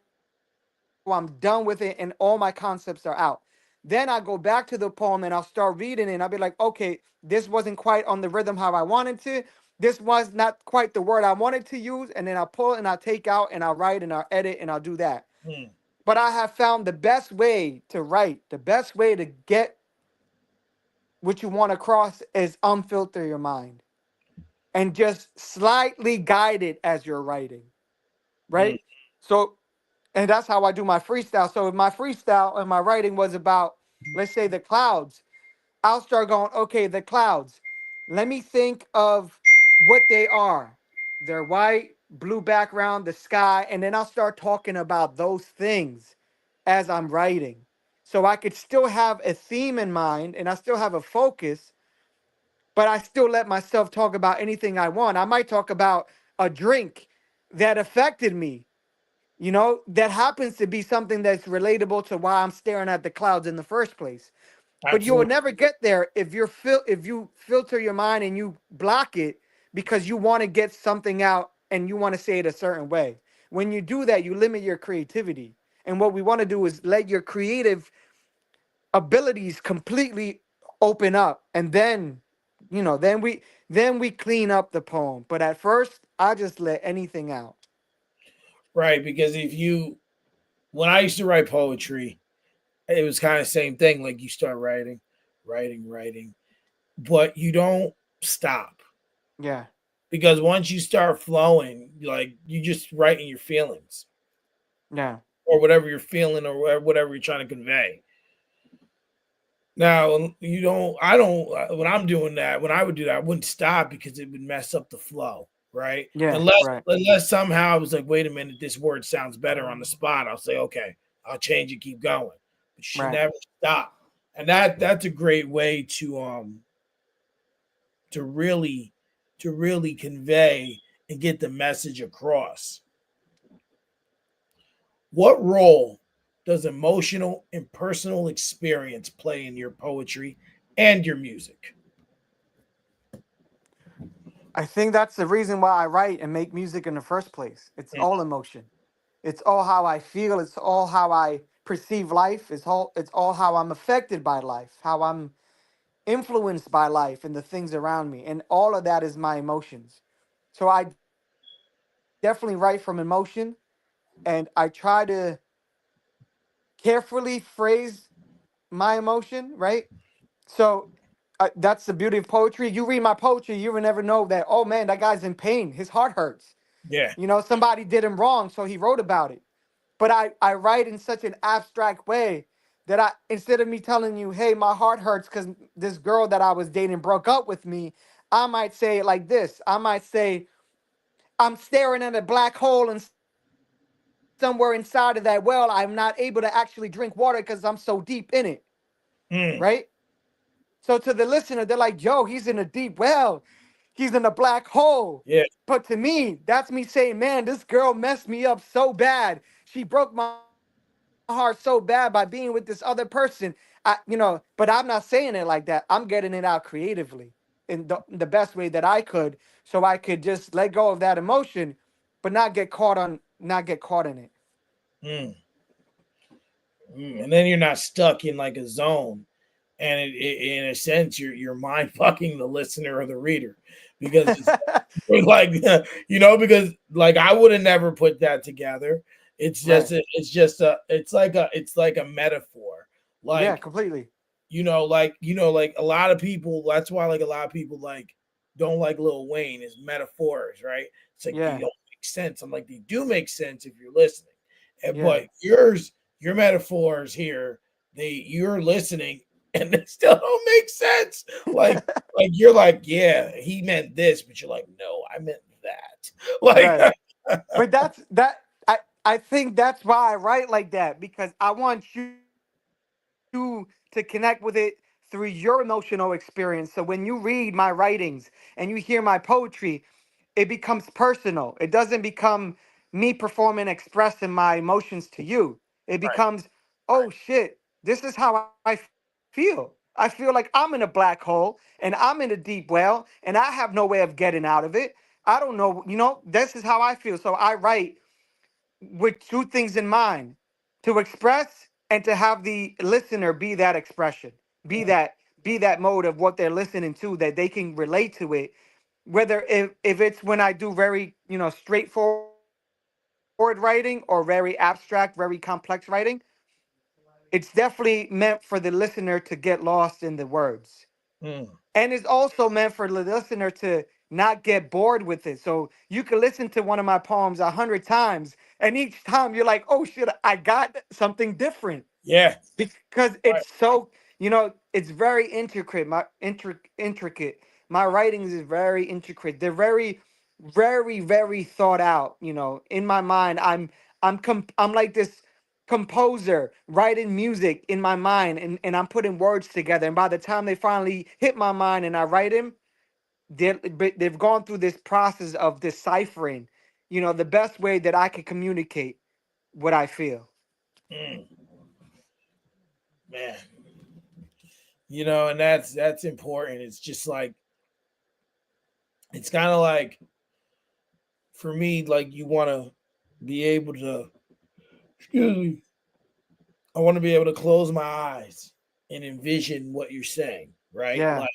I'm done with it and all my concepts are out. Then I go back to the poem and I'll start reading it and I'll be like, okay, this wasn't quite on the rhythm how I wanted to. This was not quite the word I wanted to use. And then I'll pull and I'll take out and I'll write and I'll edit and I'll do that. Hmm. But I have found the best way to write, the best way to get what you want to cross is unfilter your mind and just slightly guide it as you're writing, Mm. right? So, and that's how I do my freestyle. So if my freestyle and my writing was about, let's say, the clouds, I'll start going, okay, the clouds. Let me think of what they are. They're white, blue background, the sky, and then I'll start talking about those things as I'm writing. So I could still have a theme in mind and I still have a focus, but I still let myself talk about anything I want. I might talk about a drink that affected me, that happens to be something that's relatable to why I'm staring at the clouds in the first place. But you will Absolutely. never get there if you filter your mind and you block it because you want to get something out and you want to say it a certain way. When you do that, you limit your creativity. And what we want to do is let your creative abilities completely open up, and then then we clean up the poem. But at first, I just let anything out. Right. Because if you, when I used to write poetry, it was kind of the same thing. Like you start writing, writing, but you don't stop Yeah, because once you start flowing, like you just writing your feelings yeah, or whatever you're feeling or whatever you're trying to convey. Now you don't. I don't. When I'm doing that, when I would do that, I wouldn't stop because it would mess up the flow, right? yeah, right, Unless somehow I was like, wait a minute, this word sounds better on the spot. I'll say, okay, I'll change it, keep going. But you should right. never stop. And that's a great way to really to really convey and get the message across. What role does emotional and personal experience play in your poetry and your music? I think that's the reason why I write and make music in the first place. It's Mm. all emotion. It's all how I feel. It's all how I perceive life. It's all how I'm affected by life, how I'm influenced by life and the things around me. And all of that is my emotions. So I definitely write from emotion, and I try to carefully phrase my emotion, right? So that's the beauty of poetry. You read my poetry, you will never know that, oh man, that guy's in pain. His heart hurts. Yeah. Somebody did him wrong, so he wrote about it. But I write in such an abstract way that instead of me telling you, hey, my heart hurts because this girl that I was dating broke up with me, I might say it like this. I might say, I'm staring at a black hole, and somewhere inside of that well, I'm not able to actually drink water because I'm so deep in it. Right? Mm. So to the listener, they're like, yo, he's in a deep well. He's in a black hole. Yeah. But to me, that's me saying, man, this girl messed me up so bad. She broke my heart so bad by being with this other person. But I'm not saying it like that. I'm getting it out creatively in the best way that I could, so I could just let go of that emotion, but not get caught in it. Mm. And then you're not stuck in like a zone, and in a sense, you're mind fucking the listener or the reader because it's like because like I would have never put that together. Right. It's like a metaphor. Yeah, Like completely. like a lot of people. That's why like a lot of people like don't like Lil Wayne is metaphors, right? It's like they Yeah. don't make sense. I'm like they do make sense if you're listening, Yeah. but your metaphors here, you're listening and they still don't make sense. Like you're like, yeah, he meant this, but you're like, no, I meant that. Like, Right. But I think that's why I write like that, because I want you to connect with it through your emotional experience. So when you read my writings and you hear my poetry, it becomes personal. It doesn't become me performing expressing my emotions to you. It right. becomes, oh shit, this is how I feel. I feel like I'm in a black hole and I'm in a deep well and I have no way of getting out of it. I don't know, this is how I feel. So I write with two things in mind: to express and to have the listener be that expression, be Mm. that be that mode of what they're listening to, that they can relate to it. Whether if it's when I do very straightforward writing or very abstract, very complex writing, it's definitely meant for the listener to get lost in the words, Mm. And it's also meant for the listener to not get bored with it. So you can listen to one of my poems 100 times, and each time you're like, "Oh shit, I got something different." Yeah. Because Right. it's so, it's very intricate. Intricate. My writings is very intricate. They're very, very, very thought out. In my mind, I'm like this composer writing music in my mind, and I'm putting words together, and by the time they finally hit my mind and I write them, they've gone through this process of deciphering, the best way that I can communicate what I feel. Mm. Man, and that's important. It's just like it's kind of like for me, like you want to be able to. Excuse me. I want to be able to close my eyes and envision what you're saying, right? Yeah, Like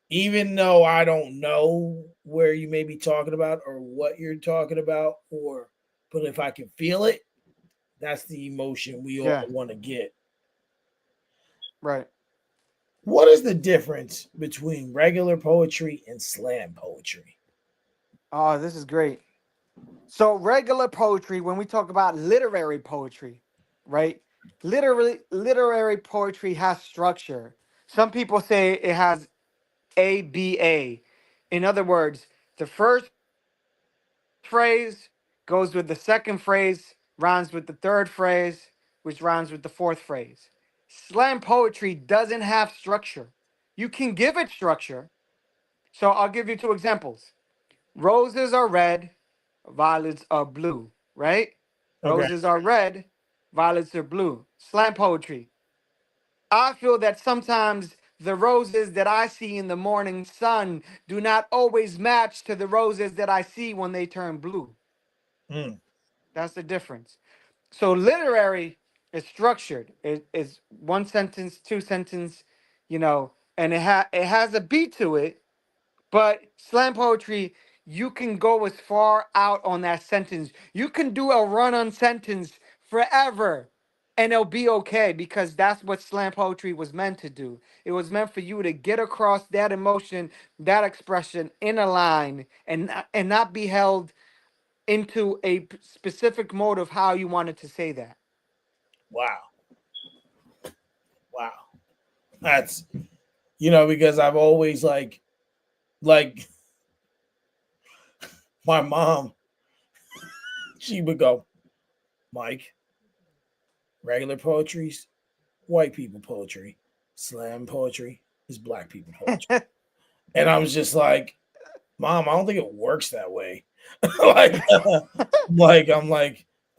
even though I don't know where you may be talking about or what you're talking about, or but if I can feel it, that's the emotion we all yeah, want to get. right. What is the difference between regular poetry and slam poetry? Oh, this is great. So regular poetry, when we talk about literary poetry, right? Literary poetry has structure. Some people say it has ABA. In other words, the first phrase goes with the second phrase, rhymes with the third phrase, which rhymes with the fourth phrase. Slam poetry doesn't have structure. You can give it structure. So I'll give you two examples. Roses are red, violets are blue, right? Okay. Roses are red, violets are blue. Slam poetry. I feel that sometimes the roses that I see in the morning sun do not always match to the roses that I see when they turn blue. Mm. That's the difference. So literary is structured. It's one sentence, two sentence, and it has a beat to it. But slam poetry, you can go as far out on that sentence. You can do a run on sentence forever, and it'll be okay, because that's what slam poetry was meant to do. It was meant for you to get across that emotion, that expression in a line, and not be held into a specific mode of how you wanted to say that. Wow. Wow. That's because I've always like my mom, she would go, Mike, regular poetry's white people poetry. Slam poetry is black people poetry. And I was just like, Mom, I don't think it works that way. like, like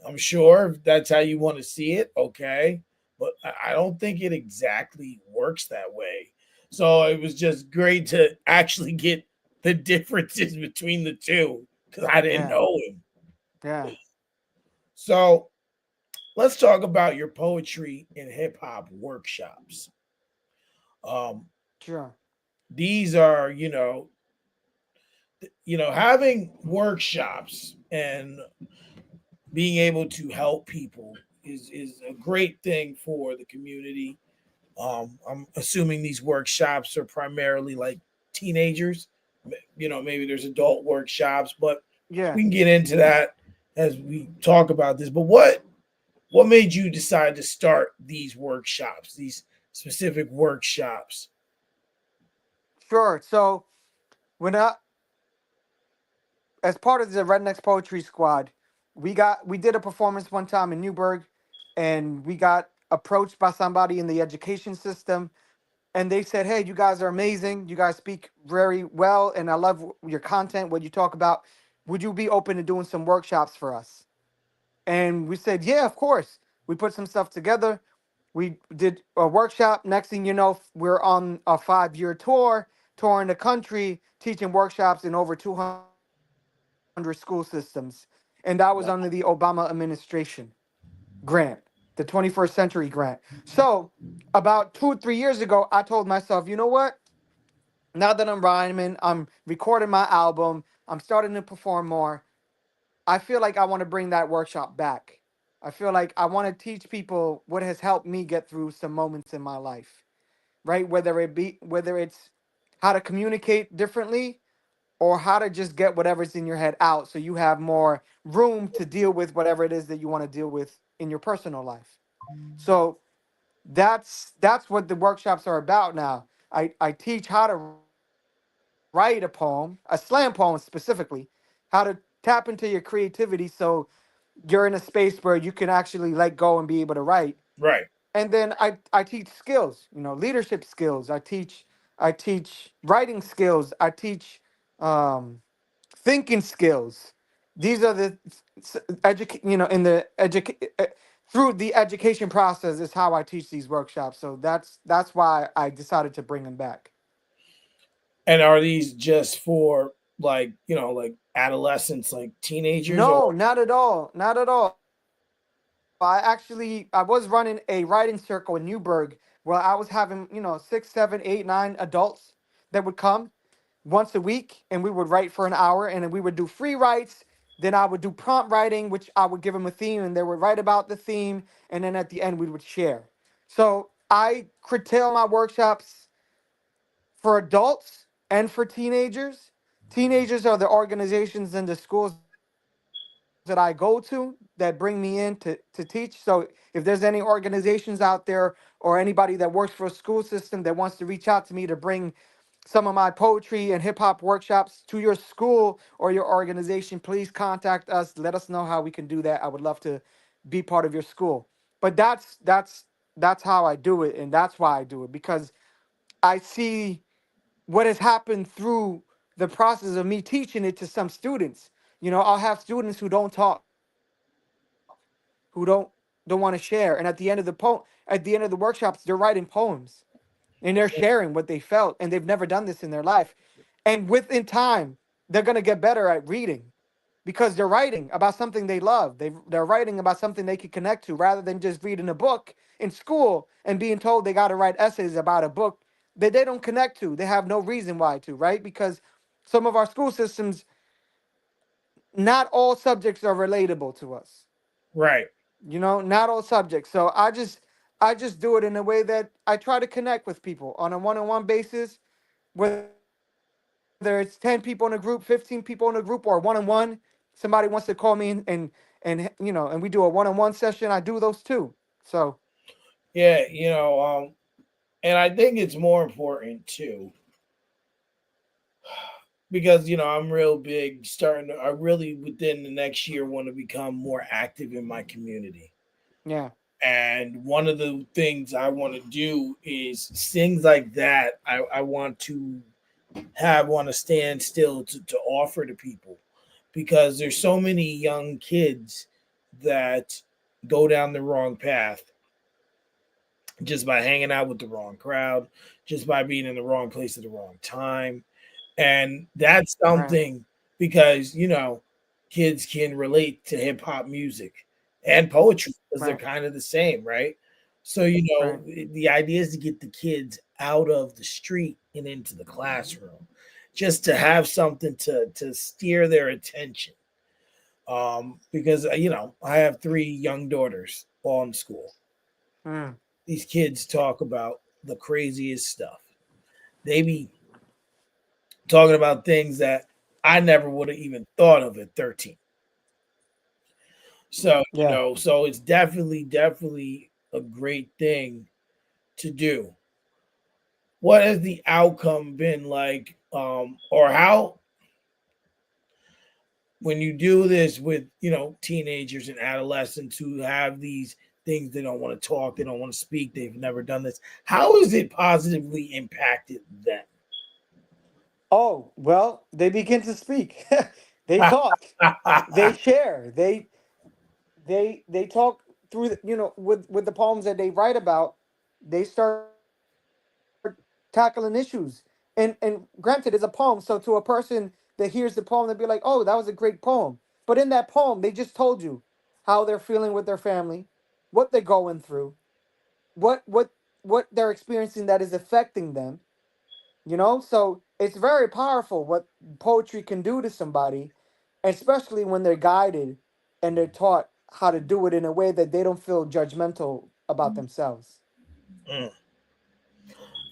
I'm sure if that's how you want to see it, okay. But I don't think it exactly works that way. So it was just great to actually get the differences between the two because I didn't Yeah, know him. yeah, So let's talk about your poetry and hip hop workshops. Um, sure. these are, having workshops and being able to help people is a great thing for the community. I'm assuming these workshops are primarily like teenagers. Maybe there's adult workshops, but Yeah. we can get into that as we talk about this. But what made you decide to start these workshops, these specific workshops? Sure. So when as part of the Rednecks Poetry Squad, we did a performance one time in Newburgh, and we got approached by somebody in the education system, and they said, "Hey, you guys are amazing. You guys speak very well, and I love your content, what you talk about. Would you be open to doing some workshops for us?" And we said, "Yeah, of course." We put some stuff together. We did a workshop. Next thing you know, we're on a 5-year tour, touring the country, teaching workshops in over 200 school systems. And that was under the Obama administration grant, the 21st century grant. So about 2 or 3 years ago, I told myself, you know what? Now that I'm rhyming, I'm recording my album, I'm starting to perform more. I feel like I want to bring that workshop back. I feel like I want to teach people what has helped me get through some moments in my life, right? Whether it's how to communicate differently, or how to just get whatever's in your head out so you have more room to deal with whatever it is that you want to deal with in your personal life. So that's what the workshops are about now. I teach how to write a poem, a slam poem specifically, how to tap into your creativity so you're in a space where you can actually let go and be able to write. Right. And then I teach skills, leadership skills. I teach writing skills. I teach um, thinking skills. These are the in the through the education process is how I teach these workshops. So that's why I decided to bring them back. And are these just for like, like adolescents, like teenagers, or No, not at all. Not at all. I was running a writing circle in Newburgh where I was having, 6, 7, 8, 9 adults that would come once a week, and we would write for an hour, and then we would do free writes. Then I would do prompt writing, which I would give them a theme and they would write about the theme, and then at the end we would share. So I curtail my workshops for adults and for teenagers. Teenagers are the organizations and the schools that I go to that bring me in to teach. So if there's any organizations out there or anybody that works for a school system that wants to reach out to me to bring some of my poetry and hip hop workshops to your school or your organization, please contact us. Let us know how we can do that. I would love to be part of your school. But that's how I do it, and that's why I do it, because I see what has happened through the process of me teaching it to some students. I'll have students who don't talk, who don't want to share, and at the end of the workshops, they're writing poems and they're sharing what they felt, and they've never done this in their life. And within time, they're going to get better at reading because they're writing about something they love. They're writing about something they can connect to rather than just reading a book in school and being told they got to write essays about a book that they don't connect to. They have no reason why to, right? Because some of our school systems, not all subjects are relatable to us. right? Not all subjects. So I just do it in a way that I try to connect with people on a one-on-one basis, whether it's 10 people in a group, 15 people in a group, or one-on-one. Somebody wants to call me and we do a one-on-one session, I do those too. So Yeah, and I think it's more important too because I'm real big. I really within the next year want to become more active in my community. yeah, And one of the things I want to do is things like that. I want to have on a standstill to offer to people because there's so many young kids that go down the wrong path just by hanging out with the wrong crowd, just by being in the wrong place at the wrong time. And that's right, something because, kids can relate to hip hop music and poetry because they're right, kind of the same, right? So, right. the idea is to get the kids out of the street and into the classroom just to have something to steer their attention. Because, I have three young daughters all in school. Mm, These kids talk about the craziest stuff. They be talking about things that I never would have even thought of at 13. So, yeah. so it's definitely a great thing to do. What has the outcome been like? Or how, when you do this with, teenagers and adolescents who have these things, they don't want to talk, they don't want to speak, they've never done this, how has it positively impacted them? Oh, well, they begin to speak. They talk. They share. They talk through with the poems that they write about. They start tackling issues. And granted, it's a poem, so to a person that hears the poem, they'd be like, "Oh, that was a great poem." But in that poem, they just told you how they're feeling with their family, what they're going through, what they're experiencing that is affecting them. So it's very powerful what poetry can do to somebody, especially when they're guided and they're taught how to do it in a way that they don't feel judgmental about themselves. Mm.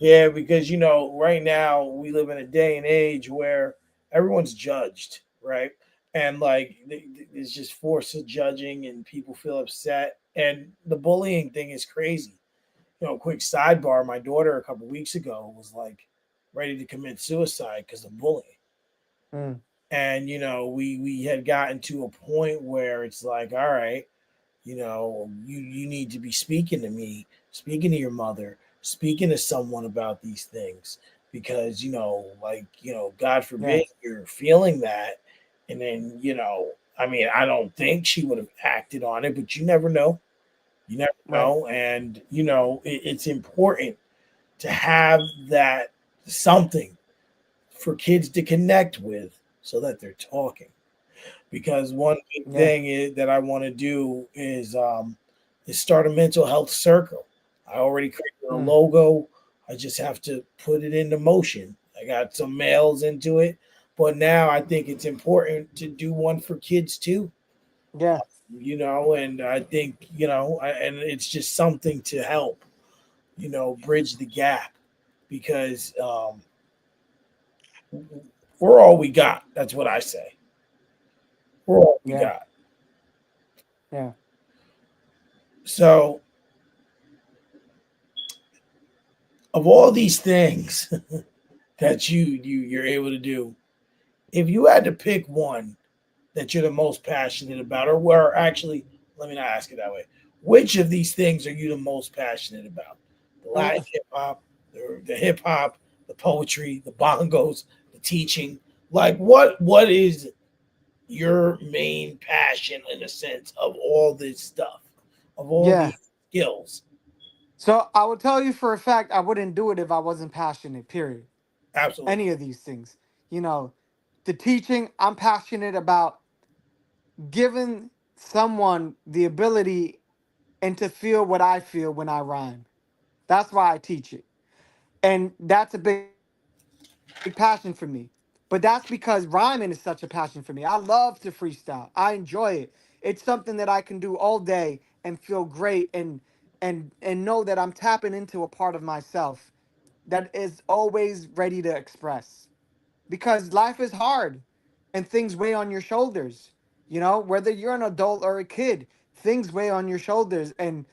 Yeah, because right now we live in a day and age where everyone's judged, right? And like there's just force of judging, and people feel upset. And the bullying thing is crazy. Quick sidebar: my daughter a couple weeks ago was like ready to commit suicide because of bullying. Mm, And we had gotten to a point where it's like, all right, you need to be speaking to me, speaking to your mother, speaking to someone about these things, because like, God forbid yes. you're feeling that. And then, I mean, I don't think she would have acted on it, but you never know. You never Right. know. And it's important to have that something for kids to connect with, so that they're talking. Because one big Yeah. thing that I want to do is start a mental health circle. I already created a Mm, logo. I just have to put it into motion. I got some mails into it, but now I think it's important to do one for kids too. yeah. And I think and it's just something to help bridge the gap, because we're all we got. That's what I say. We're all we Yeah. got. Yeah. So, of all these things that you're able to do, if you had to pick one that you're the most passionate about, or where actually, let me not ask it that way. Which of these things are you the most passionate about? The Latin Mm, hip hop, the hip hop, the poetry, the bongos, the teaching. Like, what is your main passion, in a sense, of all this stuff, of all yeah. these skills? So I will tell you for a fact, I wouldn't do it if I wasn't passionate. Period. Absolutely. Any of these things, you know, the teaching. I'm passionate about giving someone the ability and to feel what I feel when I rhyme. That's why I teach it. And that's a big passion for me. But that's because rhyming is such a passion for me. I love to freestyle. I enjoy it. It's something that I can do all day and feel great and know that I'm tapping into a part of myself that is always ready to express. Because life is hard and things weigh on your shoulders. You know, whether you're an adult or a kid, things weigh on your shoulders and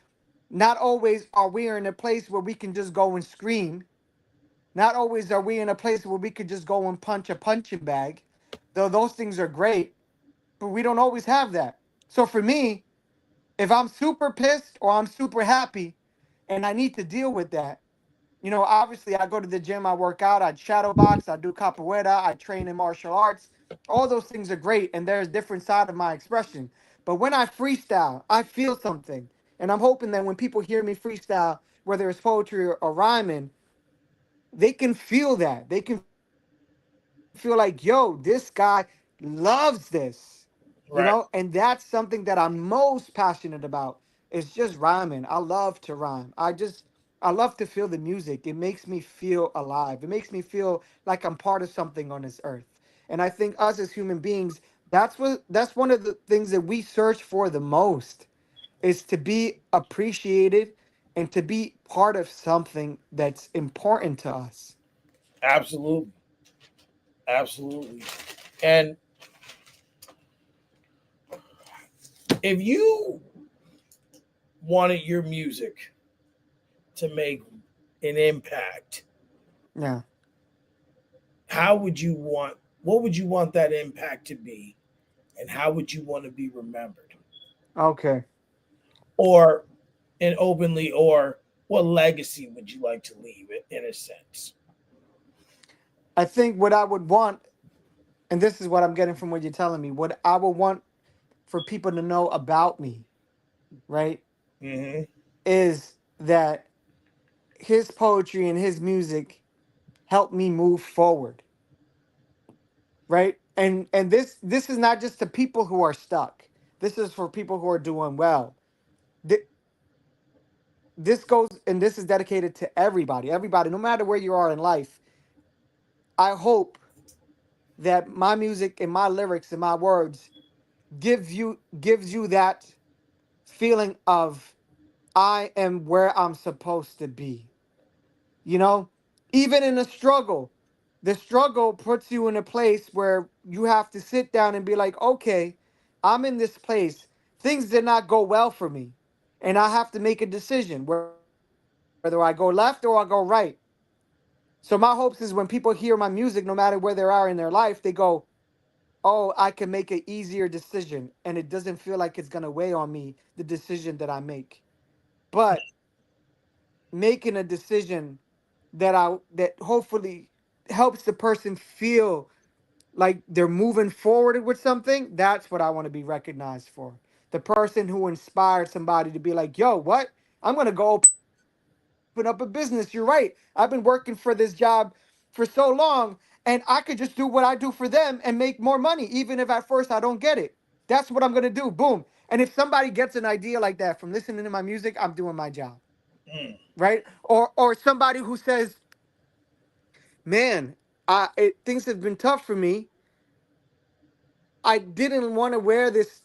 not always are we in a place where we can just go and scream. Not always are we in a place where we could just go and punch a punching bag, though those things are great, but we don't always have that. So for me, if I'm super pissed or I'm super happy and I need to deal with that, obviously I go to the gym, I work out, I shadow box, I do capoeira, I train in martial arts. All those things are great and there's different side of my expression. But when I freestyle, I feel something. And I'm hoping that when people hear me freestyle, whether it's poetry or rhyming, they can feel that. They can feel like, yo, this guy loves this. And that's Right. something that I'm most passionate about. Is just rhyming. I love to rhyme. I love to feel the music. It makes me feel alive. It makes me feel like I'm part of something on this earth. And I think us as human beings, that's one of the things that we search for the most is to be appreciated and to be part of something that's important to us. Absolutely. Absolutely. And if you wanted your music to make an impact, Yeah. how would you want what would you want that impact to be, and how would you want to be remembered? Okay. Or, and openly, or what legacy would you like to leave it, in a sense? I think what I would want, and this is what I'm getting from what you're telling me, what I would want for people to know about me, right, Mm-hmm. is that his poetry and his music helped me move forward, right? And this is not just to people who are stuck. This is for people who are doing well. Th- This goes and this is dedicated to everybody. Everybody, no matter where you are in life. I hope that my music and my lyrics and my words gives you that feeling of I am where I'm supposed to be. You know, even in a struggle, the struggle puts you in a place where you have to sit down and be like, okay, I'm in this place. Things did not go well for me. And I have to make a decision whether I go left or I go right. So my hopes is when people hear my music, no matter where they are in their life, they go, oh, I can make an easier decision and it doesn't feel like it's going to weigh on me, the decision that I make. But making a decision that hopefully helps the person feel like they're moving forward with something, that's what I want to be recognized for. The person who inspired somebody to be like, yo, what? I'm going to go open up a business. You're right. I've been working for this job for so long, and I could just do what I do for them and make more money, even if at first I don't get it. That's what I'm going to do. Boom. And if somebody gets an idea like that from listening to my music, I'm doing my job. Mm. Right? Or somebody who says, man, things have been tough for me. I didn't want to wear this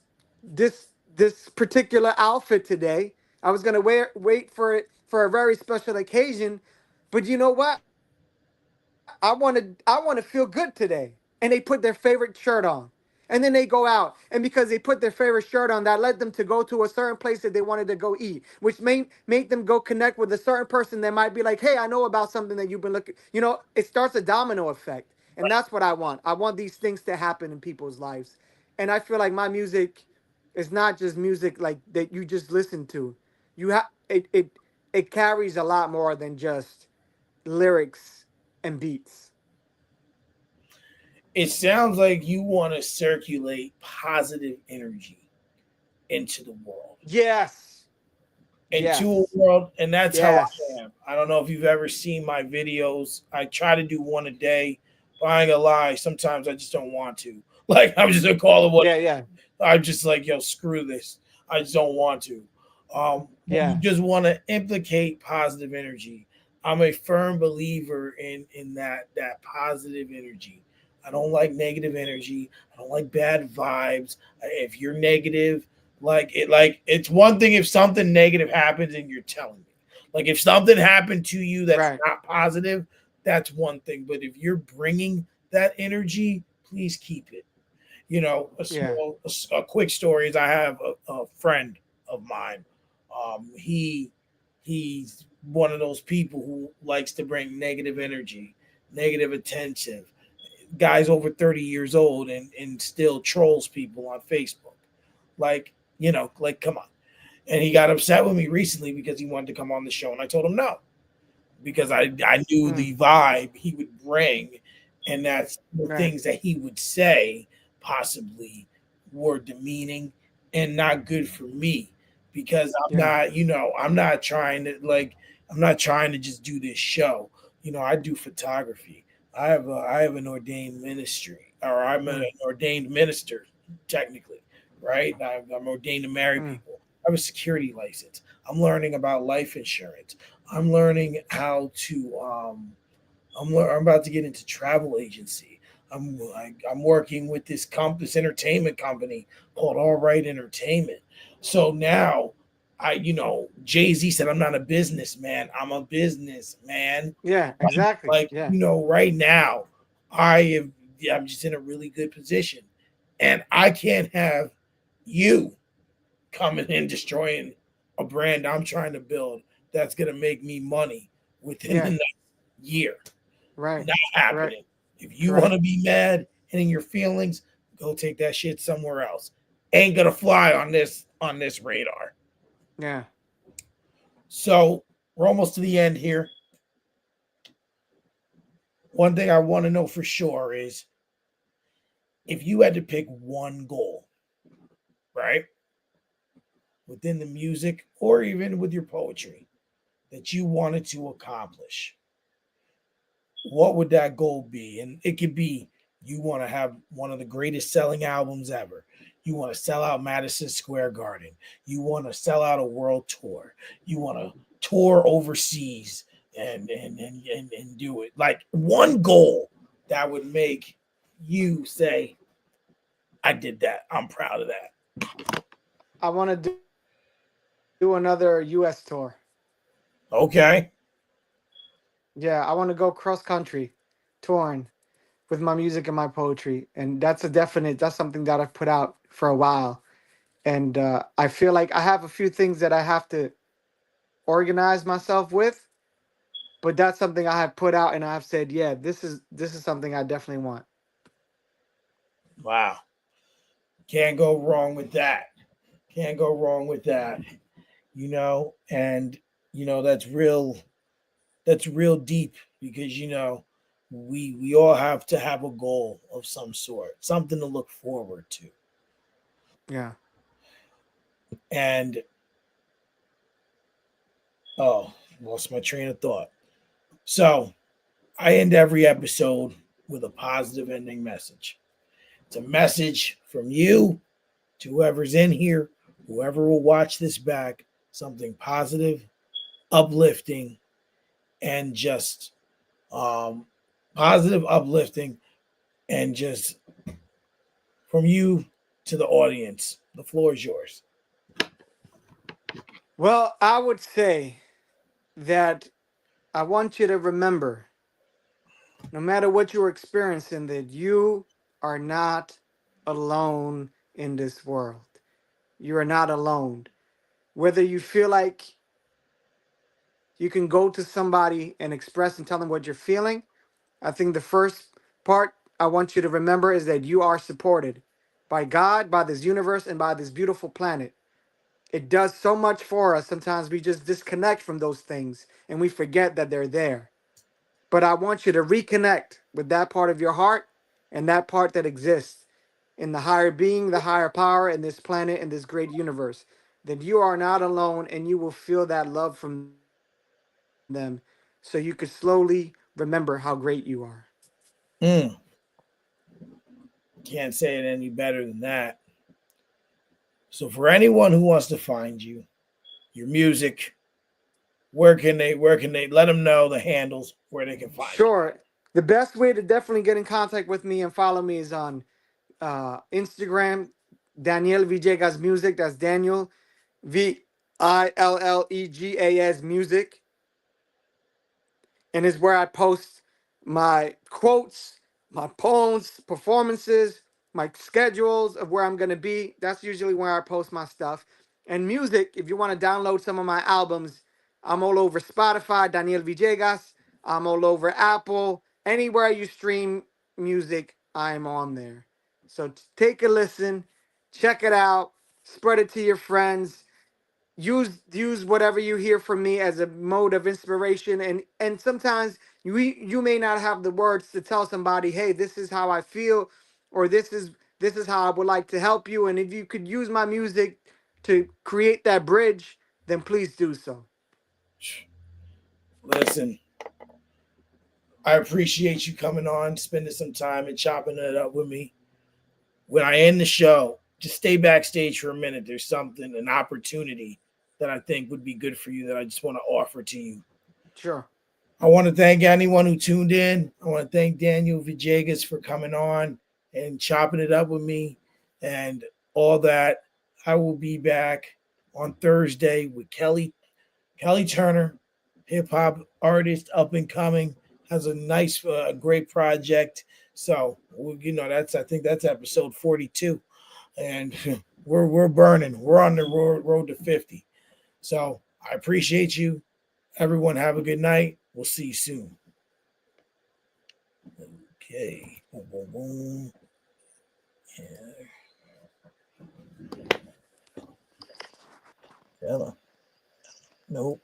particular outfit today. I was gonna wait for it for a very special occasion, but you know what? I want to feel good today. And they put their favorite shirt on. And then they go out. And because they put their favorite shirt on, that led them to go to a certain place that they wanted to go eat, which made them go connect with a certain person that might be like, hey, I know about something that you've been looking. It starts a domino effect. And that's what I want. I want these things to happen in people's lives. And I feel like my music is not just music like that you just listen to. It carries a lot more than just lyrics and beats. It sounds like you want to circulate positive energy into the world, Yes. into a Yes. world, and that's how I Yes. am. I don't know if you've ever seen my videos. I try to do one a day. But I ain't gonna lie, sometimes I just don't want to. Like I'm just gonna call it what Yeah, yeah. I'm just like, yo, screw this. I just don't want to. When you Yeah. just want to implicate positive energy, I'm a firm believer in that positive energy. I don't like negative energy. I don't like bad vibes. If you're negative, it's one thing if something negative happens and you're telling me. Like if something happened to you that's Right. not positive, that's one thing. But if you're bringing that energy, please keep it. Yeah. A quick story is I have a friend of mine. He's one of those people who likes to bring negative energy, negative attention. Guys over 30 years old and still trolls people on Facebook. Like come on. And he got upset with me recently because he wanted to come on the show, and I told him no because I knew Mm. the vibe he would bring, and that's the Right. things that he would say possibly were demeaning and not good for me because Yeah. I'm not trying to just do this show. I do photography. I have an ordained ministry, or I'm an Mm. ordained minister technically, right? I'm ordained to marry Mm. people. I have a security license. I'm learning about life insurance. I'm learning how to. I'm about to get into travel agency. I'm working with this entertainment company called All Right Entertainment. So now, Jay Z said I'm not a businessman. I'm a businessman. Yeah. Exactly. Yeah. Right now, I am. I'm just in a really good position, and I can't have you coming and destroying a brand I'm trying to build that's going to make me money within the Yeah. next year. Right. Not Right. happening. If you want Right. to be mad and in your feelings, go take that shit somewhere else. Ain't gonna fly on this radar. Yeah. So we're almost to the end here. One thing I want to know for sure is if you had to pick one goal, right, within the music or even with your poetry that you wanted to accomplish, what would that goal be? And it could be you want to have one of the greatest selling albums ever. You want to sell out Madison Square Garden. You want to sell out a world tour. You want to tour overseas and do it. Like one goal that would make you say, I did that. I'm proud of that. I want to do another U.S. tour. Okay. Yeah, I want to go cross country touring with my music and my poetry, and that's a definite. That's something that I've put out for a while, and I feel like I have a few things that I have to organize myself with, but that's something I have put out, and I have said, yeah, this is something I definitely want. Wow. Can't go wrong with that. Can't go wrong with that. And that's real deep because we all have to have a goal of some sort, something to look forward to. Yeah. And oh, lost my train of thought. So I end every episode with a positive ending message. It's a message from you to whoever's in here, whoever will watch this back, something positive, uplifting, and just um, positive, uplifting, and just from you to the audience. The floor is yours. Well, I would say that I want you to remember, no matter what you're experiencing, that you are not alone in this world. You are not alone. Whether you feel like you can go to somebody and express and tell them what you're feeling, I think the first part I want you to remember is that you are supported by God, by this universe, and by this beautiful planet. It does so much for us. Sometimes we just disconnect from those things and we forget that they're there. But I want you to reconnect with that part of your heart and that part that exists in the higher being, the higher power in this planet, in this great universe. That you are not alone and you will feel that love from them so you could slowly remember how great you are. Mm, can't say it any better than that. So for anyone who wants to find you, your music, where can they let them know the handles where they can find you? Sure. The best way to definitely get in contact with me and follow me is on Instagram, Daniel Villegas Music. That's Daniel Villegas Music, and is where I post my quotes, my poems, performances, my schedules of where I'm gonna be. That's usually where I post my stuff. And music, if you want to download some of my albums, I'm all over Spotify, Daniel Villegas. I'm all over Apple. Anywhere you stream music, I'm on there. So take a listen, check it out, spread it to your friends, use whatever you hear from me as a mode of inspiration, and sometimes you may not have the words to tell somebody, hey, this is how I feel, or this is how I would like to help you, and if you could use my music to create that bridge, then please do so. Listen, I appreciate you coming on, spending some time and chopping it up with me. When I end the show, just stay backstage for a minute. There's something, an opportunity that I think would be good for you that I just want to offer to you. Sure. I want to thank anyone who tuned in. I want to thank Daniel Villegas for coming on and chopping it up with me and all that. I will be back on Thursday with Kelly Turner, hip hop artist, up and coming, has a nice, great project. So that's I think that's episode 42, and we're burning. We're on the road to 50. So I appreciate you. Everyone, have a good night. We'll see you soon. Okay. Boom, boom, boom. Yeah. Nope.